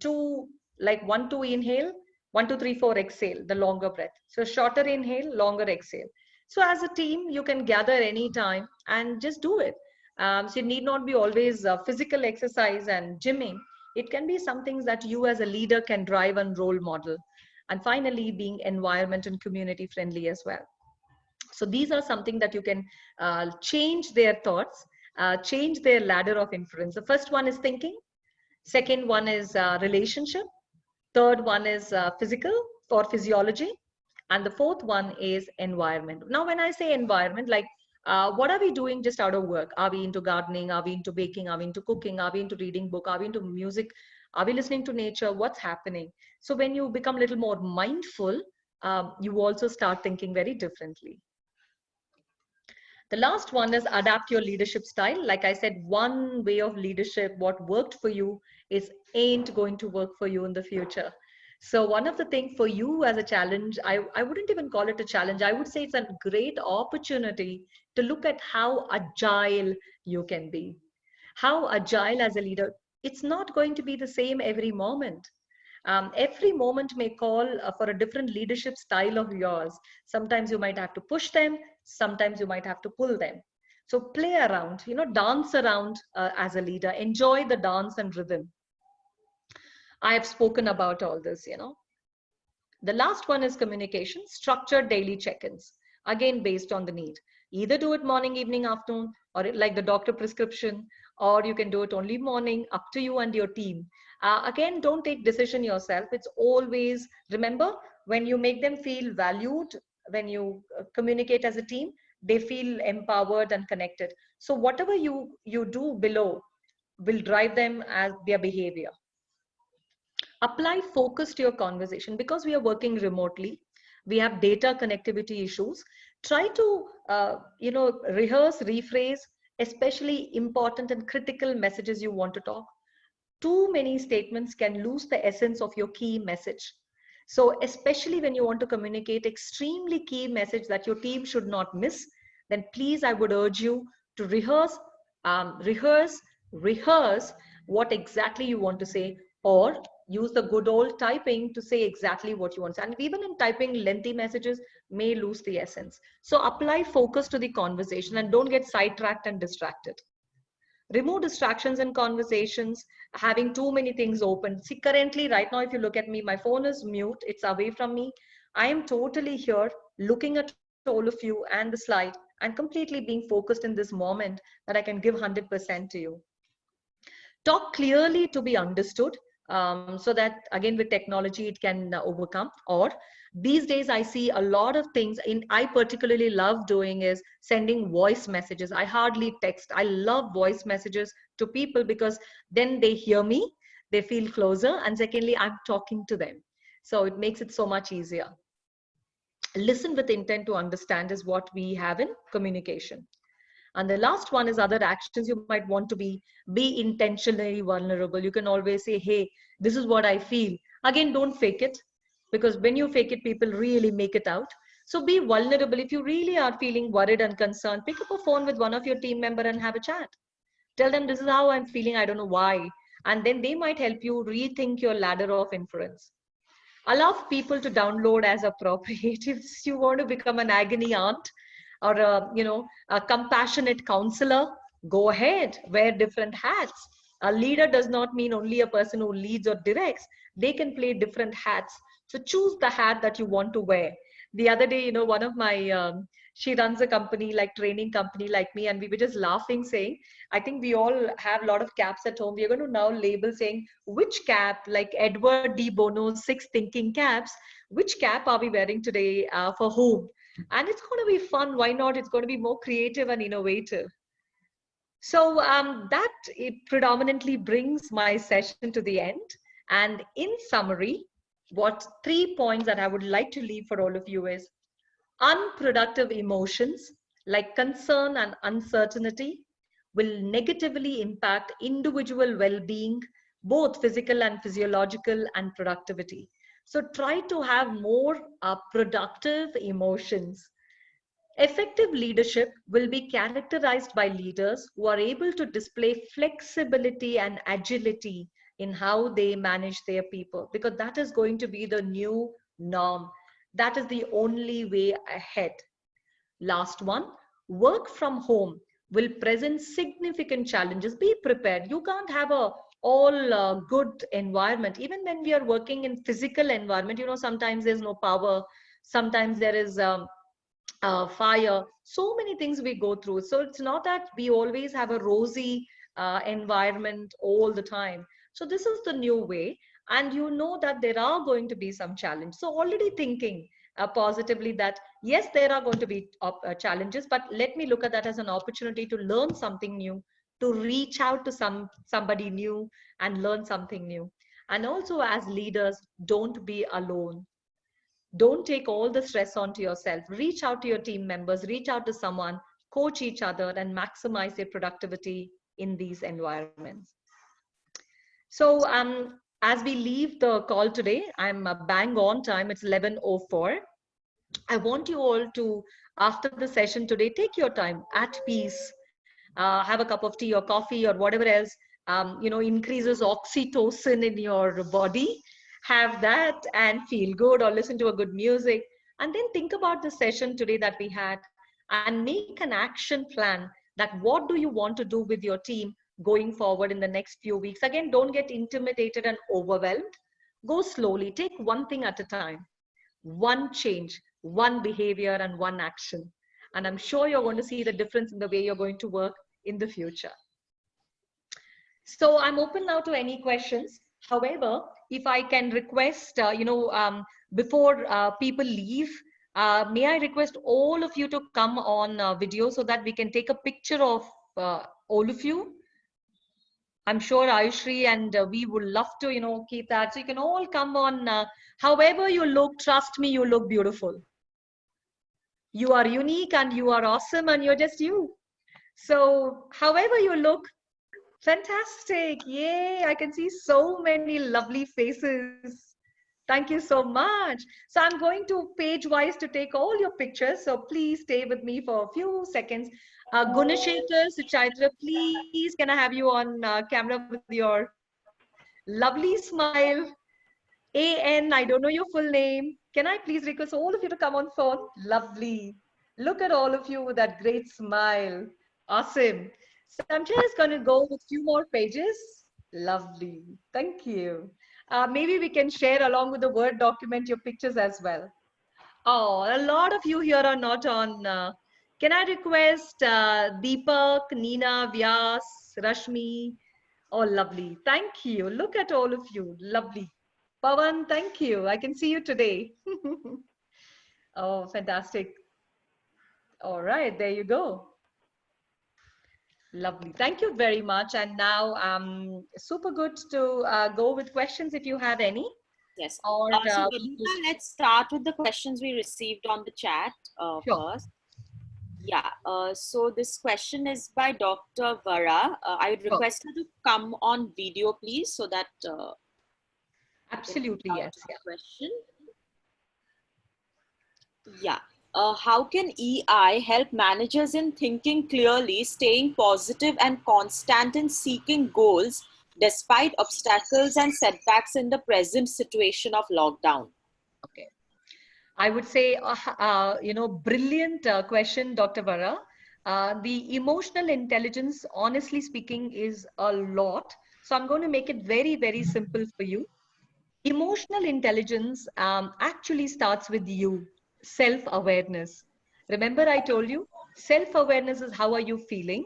two, like 1 2 inhale, 1 2 3 4 exhale, the longer breath. So shorter inhale, longer exhale. So as a team, you can gather anytime and just do it. So it need not be always physical exercise and gymming. It can be some things that you as a leader can drive and role model. And finally, being environment and community friendly as well. So these are something that you can change their thoughts, change their ladder of influence. The first one is thinking. Second one is relationship. Third one is physical or physiology. And the fourth one is environment. Now, when I say environment, like what are we doing just out of work? Are we into gardening? Are we into baking? Are we into cooking? Are we into reading book? Are we into music? Are we listening to nature? What's happening? So when you become a little more mindful, you also start thinking very differently. The last one is adapt your leadership style. Like I said, one way of leadership, what worked for you ain't going to work for you in the future. So one of the things for you as a challenge, I wouldn't even call it a challenge. I would say it's a great opportunity to look at how agile you can be. How agile as a leader. It's not going to be the same every moment. Every moment may call for a different leadership style of yours. Sometimes you might have to push them. Sometimes you might have to pull them. So play around, dance around as a leader. Enjoy the dance and rhythm. I have spoken about all this, The last one is communication, structured daily check-ins, again, based on the need. Either do it morning, evening, afternoon, or like the doctor prescription, or you can do it only morning, up to you and your team. Again, don't take decision yourself. It's always, remember, when you make them feel valued, when you communicate as a team, they feel empowered and connected. So whatever you do below will drive them as their behavior. Apply focus to your conversation. Because we are working remotely, we have data connectivity issues. Try to rehearse, rephrase, especially important and critical messages you want to talk. Too many statements can lose the essence of your key message. So especially when you want to communicate extremely key message that your team should not miss, then please, I would urge you to rehearse what exactly you want to say, or use the good old typing to say exactly what you want. And even in typing, lengthy messages may lose the essence. So apply focus to the conversation and don't get sidetracked and distracted. Remove distractions in conversations, having too many things open. See, currently, right now, if you look at me, my phone is mute. It's away from me. I am totally here looking at all of you and the slide and completely being focused in this moment that I can give 100% to you. Talk clearly to be understood. So that again with technology it can overcome. Or these days I see a lot of things I particularly love doing is sending voice messages. I hardly text. I love voice messages to people because then they hear me, they feel closer, and secondly I'm talking to them, so it makes it so much easier. Listen with intent to understand is what we have in communication. And the last one is other actions you might want to be intentionally vulnerable. You can always say, hey, this is what I feel. Again, don't fake it, because when you fake it, people really make it out. So be vulnerable. If you really are feeling worried and concerned, pick up a phone with one of your team member and have a chat. Tell them this is how I'm feeling. I don't know why. And then they might help you rethink your ladder of influence. Allow people to download as appropriate. If you want to become an agony aunt, or a compassionate counselor, go ahead, wear different hats. A leader does not mean only a person who leads or directs. They can play different hats. So choose the hat that you want to wear. The other day, one of my, she runs a company, like training company like me, and we were just laughing saying, I think we all have a lot of caps at home. We're going to now label saying which cap, like Edward de Bono's 6 thinking caps, which cap are we wearing today for whom? And it's going to be fun. Why not? It's going to be more creative and innovative. So that it predominantly brings my session to the end. And in summary, what 3 points that I would like to leave for all of you is: unproductive emotions like concern and uncertainty will negatively impact individual well-being, both physical and physiological, and productivity. So try to have more productive emotions. Effective leadership will be characterized by leaders who are able to display flexibility and agility in how they manage their people, because that is going to be the new norm. That is the only way ahead. Last one, work from home will present significant challenges. Be prepared. You can't have a all good environment. Even when we are working in physical environment, sometimes there's no power, sometimes there is fire, so many things we go through. So it's not that we always have a rosy environment all the time. So this is the new way, and you know that there are going to be some challenge. So already thinking positively that yes, there are going to be challenges, but let me look at that as an opportunity to learn something new, to reach out to somebody new and learn something new. And also, as leaders, don't be alone. Don't take all the stress onto yourself. Reach out to your team members, reach out to someone, coach each other, and maximize their productivity in these environments. So as we leave the call today, I'm bang on time. It's 11:04. I want you all to, after the session today, take your time at peace, have a cup of tea or coffee or whatever else, increases oxytocin in your body. Have that and feel good, or listen to a good music. And then think about the session today that we had and make an action plan that what do you want to do with your team going forward in the next few weeks. Again, don't get intimidated and overwhelmed. Go slowly, take one thing at a time, one change, one behavior, and one action. And I'm sure you're going to see the difference in the way you're going to work in the future. So I'm open now to any questions. However, if I can request, before people leave, may I request all of you to come on video so that we can take a picture of all of you. I'm sure Ayushri and we would love to, keep that. So you can all come on. However you look, trust me, you look beautiful. You are unique and you are awesome and you're just you. So however you look, fantastic. Yay, I can see so many lovely faces. Thank you so much. So I'm going to page-wise to take all your pictures. So please stay with me for a few seconds. Gunashekar Suchaitra, please, can I have you on camera with your lovely smile? AN, I don't know your full name. Can I please request all of you to come on phone? Lovely. Look at all of you with that great smile. Awesome. So I'm just going to go with a few more pages. Lovely. Thank you. Maybe we can share along with the Word document your pictures as well. Oh, a lot of you here are not on. Can I request Deepak, Neena, Vyas, Rashmi? Oh, lovely. Thank you. Look at all of you. Lovely. Pawan, thank you. I can see you today. Oh, fantastic. All right, there you go. Lovely. Thank you very much. And now, super good to go with questions if you have any. Yes. Or, so, Vanita, let's start with the questions we received on the chat sure. first. Yeah. So this question is by Dr. Vara. I would request her to come on video, please, so that. Absolutely, yes. Yeah. Question. Yeah. How can EI help managers in thinking clearly, staying positive, and constant in seeking goals despite obstacles and setbacks in the present situation of lockdown? Okay. I would say, brilliant question, Dr. Vara. The emotional intelligence, honestly speaking, is a lot. So I'm going to make it very, very simple for you. Emotional intelligence actually starts with you. self-awareness. Remember, I told you self-awareness is how are you feeling?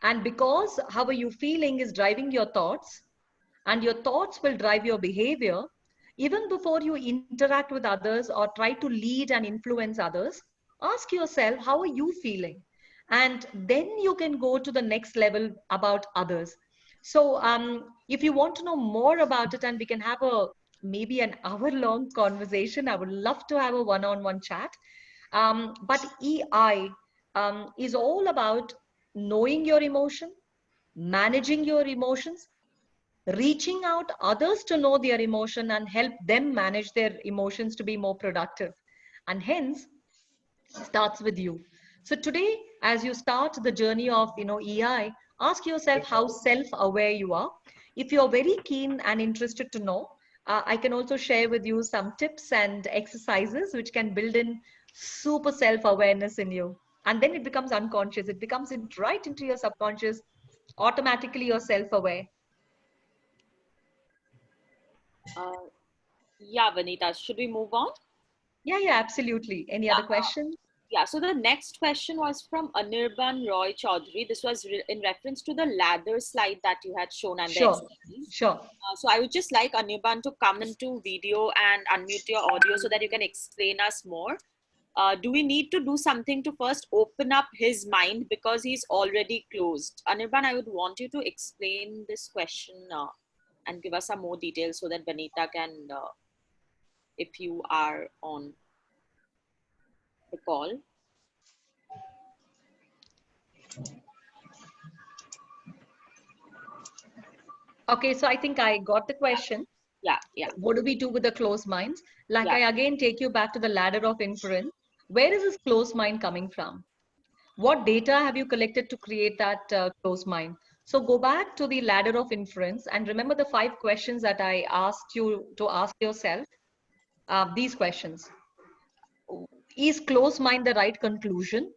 And because how are you feeling is driving your thoughts, and your thoughts will drive your behavior, even before you interact with others or try to lead and influence others, ask yourself, how are you feeling? And then you can go to the next level about others. So if you want to know more about it, and we can have a maybe an hour long conversation, I would love to have a one-on-one chat. But EI is all about knowing your emotion, managing your emotions, reaching out others to know their emotion and help them manage their emotions to be more productive. And hence starts with you. So today, as you start the journey of EI, ask yourself how self-aware you are. If you're very keen and interested to know, I can also share with you some tips and exercises which can build in super self-awareness in you. And then it becomes unconscious. It becomes right into your subconscious. Automatically, you're self-aware. Uh, yeah, Vanita, should we move on? Yeah, absolutely. Any other questions? Yeah, so the next question was from Anirban Roy Chaudhary. This was in reference to the ladder slide that you had shown and the Sure, exercise. sure. So I would just like Anirban to come into video and unmute your audio so that you can explain us more. Do we need to do something to first open up his mind because he's already closed? Anirban, I would want you to explain this question and give us some more details so that Vanita can, if you are on the call. Okay, so I think I got the question. Yeah. What do we do with the closed minds? Like Yeah. I again take you back to the ladder of inference. Where is this closed mind coming from? What data have you collected to create that closed mind? So go back to the ladder of inference and remember the 5 questions that I asked you to ask yourself. These questions. Is closed mind the right conclusion?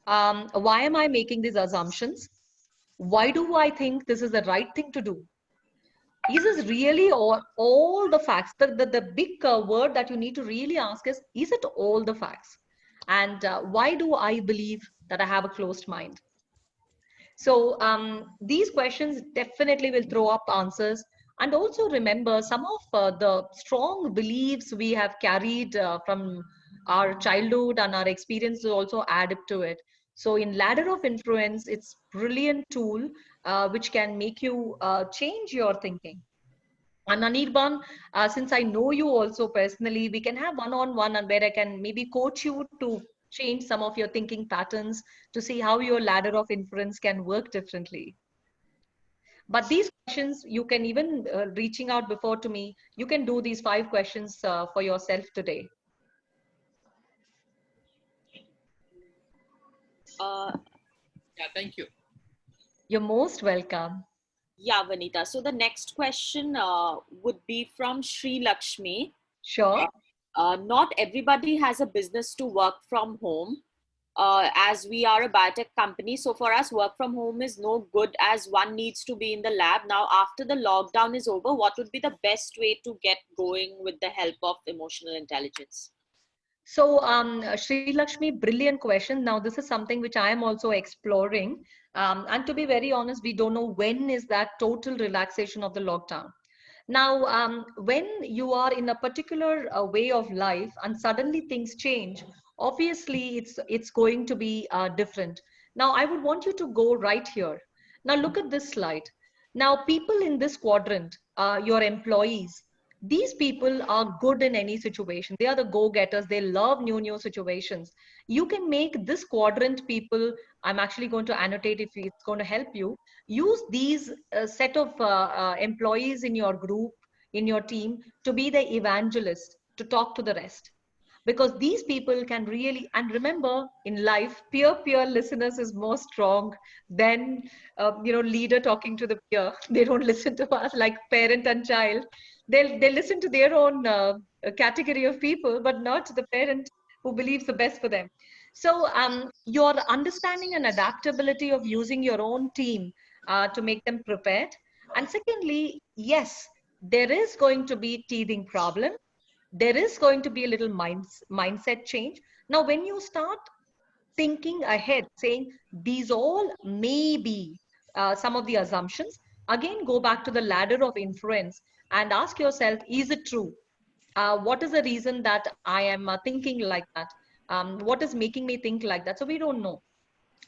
Why am I making these assumptions? Why do I think this is the right thing to do? Is this really all the facts? The big word that you need to really ask is it all the facts? And why do I believe that I have a closed mind? So these questions definitely will throw up answers. And also remember some of the strong beliefs we have carried from our childhood and our experiences also add up to it. So in ladder of influence, it's brilliant tool which can make you change your thinking. And Anirban, since I know you also personally, we can have one-on-one and where I can maybe coach you to change some of your thinking patterns to see how your ladder of inference can work differently. But these questions, you can even reaching out before to me, you can do these 5 questions for yourself today. Yeah, thank you. You're most welcome. Yeah, Vanita. So the next question would be from Sri Lakshmi. Sure. Not everybody has a business to work from home. As we are a biotech company, so for us, work from home is no good as one needs to be in the lab. Now, after the lockdown is over, what would be the best way to get going with the help of emotional intelligence? So, Sri Lakshmi, brilliant question. Now, this is something which I am also exploring. And to be very honest, we don't know when is that total relaxation of the lockdown. Now, when you are in a particular way of life and suddenly things change, obviously it's going to be different. Now, I would want you to go right here. Now, look at this slide. Now, people in this quadrant, your employees, these people are good in any situation. They are the go-getters. They love new situations. You can make this quadrant people, I'm actually going to annotate if it's going to help you. Use these set of employees in your group, in your team, to be the evangelist, to talk to the rest. Because these people can really, and remember in life, peer listeners is more strong than, leader talking to the peer. They don't listen to us like parent and child. They listen to their own category of people, but not to the parent who believes the best for them. So your understanding and adaptability of using your own team to make them prepared. And secondly, yes, there is going to be teething problem. there is going to be a little mindset change. Now, when you start thinking ahead, saying these all may be some of the assumptions, again, go back to the ladder of inference and ask yourself, is it true? What is the reason that I am thinking like that? What is making me think like that? So we don't know.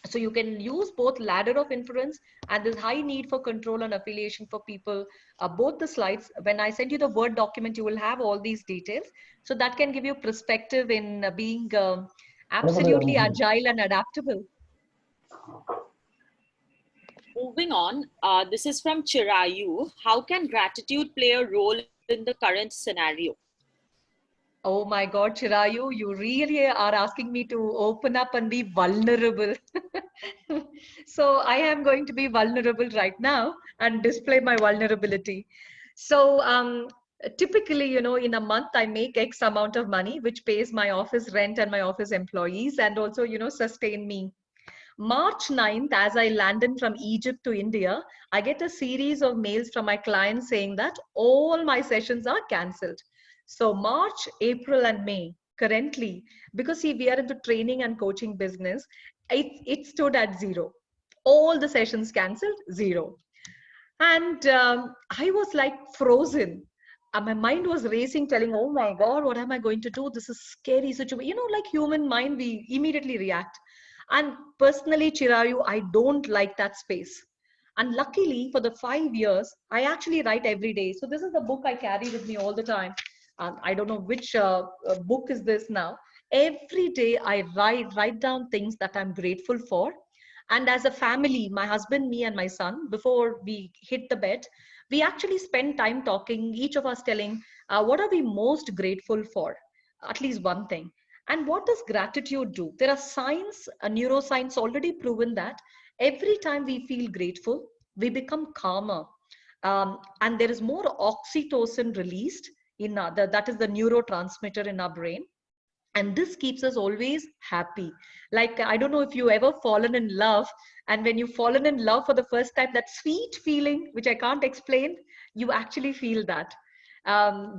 So you can use both ladder of inference and this high need for control and affiliation for people. Both the slides, when I send you the Word document, you will have all these details. So that can give you perspective in being absolutely agile and adaptable. Moving on, this is from Chirayu. How can gratitude play a role in the current scenario? Oh my God, Chirayu, you really are asking me to open up and be vulnerable. So I am going to be vulnerable right now and display my vulnerability. So typically, you know, in a month, I make X amount of money, which pays my office rent and my office employees and also, you know, sustain me. March 9th, as I landed from Egypt to India, I get a series of mails from my clients saying that all my sessions are cancelled. So March, April, and May currently, because see, we are into training and coaching business, it stood at zero. All the sessions cancelled, zero. And I was like frozen. My mind was racing, telling, oh my God, what am I going to do? This is scary situation. You know, like human mind, we immediately react. And personally, Chirayu, I don't like that space. And luckily, for the 5 years, I actually write every day. So this is the book I carry with me all the time. I don't know which book is this now. Every day I write down things that I'm grateful for. And as a family, my husband, me, and my son, before we hit the bed, we actually spend time talking, each of us telling, what are we most grateful for? At least one thing. And what does gratitude do? There are science, neuroscience already proven that every time we feel grateful, we become calmer. And there is more oxytocin released in that is the neurotransmitter in our brain, and this keeps us always happy. Like, I don't know if you ever fallen in love, and when you've fallen in love for the first time, that sweet feeling which I can't explain, you actually feel that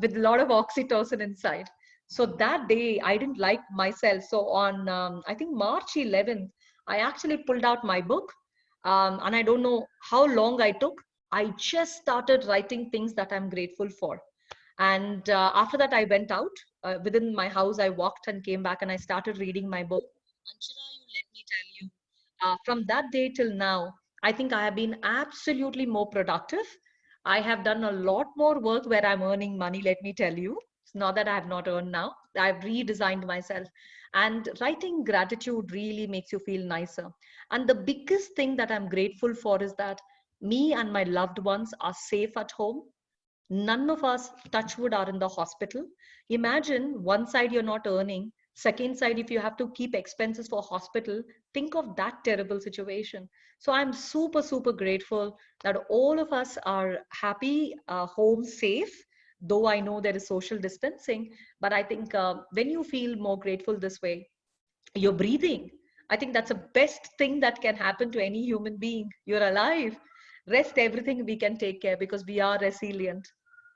with a lot of oxytocin inside. So that day I didn't like myself. So on I think March 11th, I actually pulled out my book, and I don't know how long I took. I just started writing things that I'm grateful for. And after that, I went out within my house. I walked and came back and I started reading my book. Anshira, let me tell you, from that day till now, I think I have been absolutely more productive. I have done a lot more work where I'm earning money, let me tell you. It's not that I have not earned now. I've redesigned myself. And writing gratitude really makes you feel nicer. And the biggest thing that I'm grateful for is that me and my loved ones are safe at home. None of us, touchwood, are in the hospital. Imagine one side you're not earning, second side if you have to keep expenses for hospital. Think of that terrible situation. So I'm super grateful that all of us are happy, home safe, though I know there is social distancing. But I think when you feel more grateful this way, you're breathing. I think that's the best thing that can happen to any human being. You're alive. Rest everything we can take care, because we are resilient.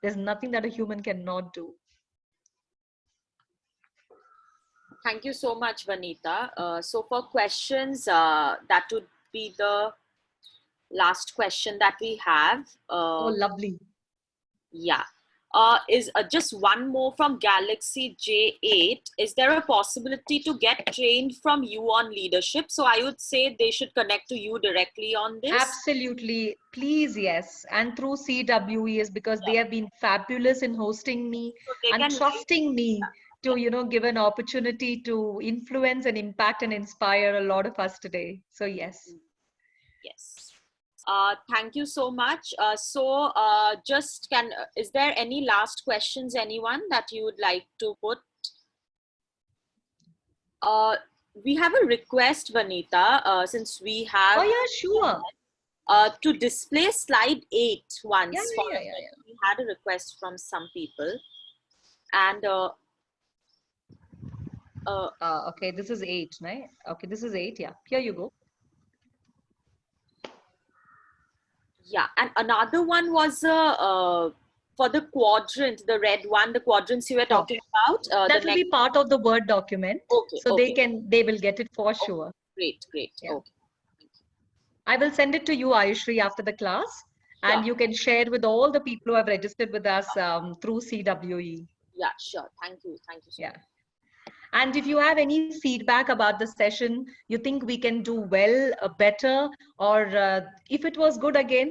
There's nothing that a human cannot do. Thank you so much, Vanita. So for questions, that would be the last question that we have. Oh, lovely. Yeah. Is just one more from Galaxy J8. Is there a possibility to get trained from you on leadership? So I would say they should connect to you directly on this. Absolutely. Please, yes. And through CWES, because they have been fabulous in hosting me So and trusting me to, you know, give an opportunity to influence and impact and inspire a lot of us today. So yes. Yes. Thank you so much. Is there any last questions, anyone, that you would like to put? We have a request, Vanita, since we have. Oh, yeah, sure. To display slide 8 once. Yeah. We had a request from some people. And okay, this is 8, right? Okay, this is 8. Yeah, here you go. Yeah, and another one was a for the quadrant, the red one, the quadrants you were talking about. That will be part of the Word document. Okay. So Okay. they will get it for sure. Great. Great. Yeah. Okay. I will send it to you, Ayushri, after the class, and Sure. you can share it with all the people who have registered with us through CWE. Yeah, sure. Thank you. Thank you so Yeah. much. And if you have any feedback about the session, you think we can do well, better, or if it was good again,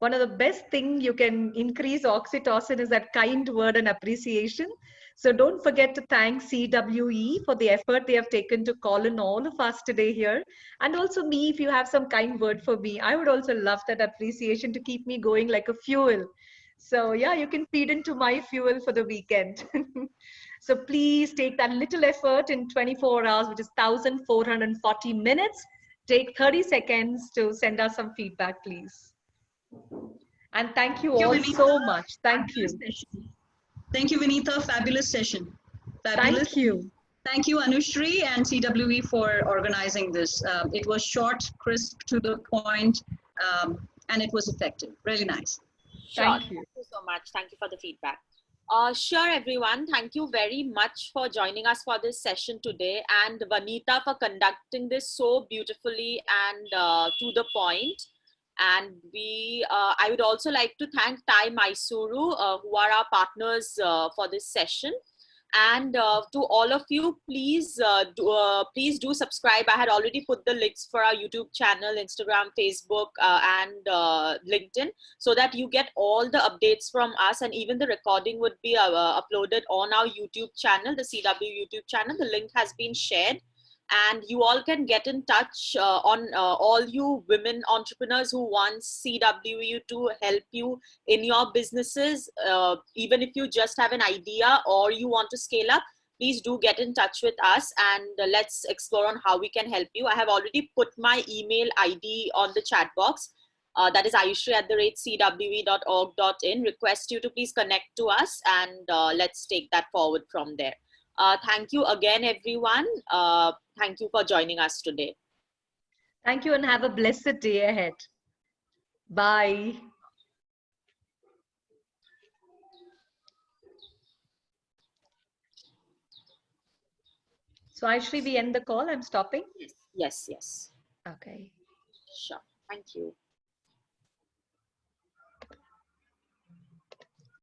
one of the best thing you can increase oxytocin is that kind word and appreciation. So don't forget to thank CWE for the effort they have taken to call in all of us today here. And also me, if you have some kind word for me, I would also love that appreciation to keep me going like a fuel. So yeah, you can feed into my fuel for the weekend. So please take that little effort in 24 hours, which is 1,440 minutes. Take 30 seconds to send us some feedback, please. And thank you all so much. Thank you. Thank you, Vinitha. Fabulous session. Fabulous. Thank you. Thank you, Anushri and CWE for organizing this. It was short, crisp, to the point, and it was effective. Really nice. Sure. Thank you. Thank you so much. Thank you for the feedback. Sure, everyone. Thank you very much for joining us for this session today, and Vanita for conducting this so beautifully and to the point. And I would also like to thank Thai Mysuru, who are our partners for this session. And to all of you, please do subscribe. I had already put the links for our YouTube channel, Instagram, Facebook, and LinkedIn, so that you get all the updates from us, and even the recording would be uploaded on our YouTube channel, the CW YouTube channel. The link has been shared. And you all can get in touch on all you women entrepreneurs who want CWU to help you in your businesses. Even if you just have an idea or you want to scale up, please do get in touch with us, and let's explore on how we can help you. I have already put my email ID on the chat box. That is ayushri@cwe.org.in. Request you to please connect to us, and let's take that forward from there. Thank you again, everyone. Thank you for joining us today. Thank you, and have a blessed day ahead. Bye. So Ayushri, we end the call. I'm stopping. Yes. Okay. Sure. Thank you.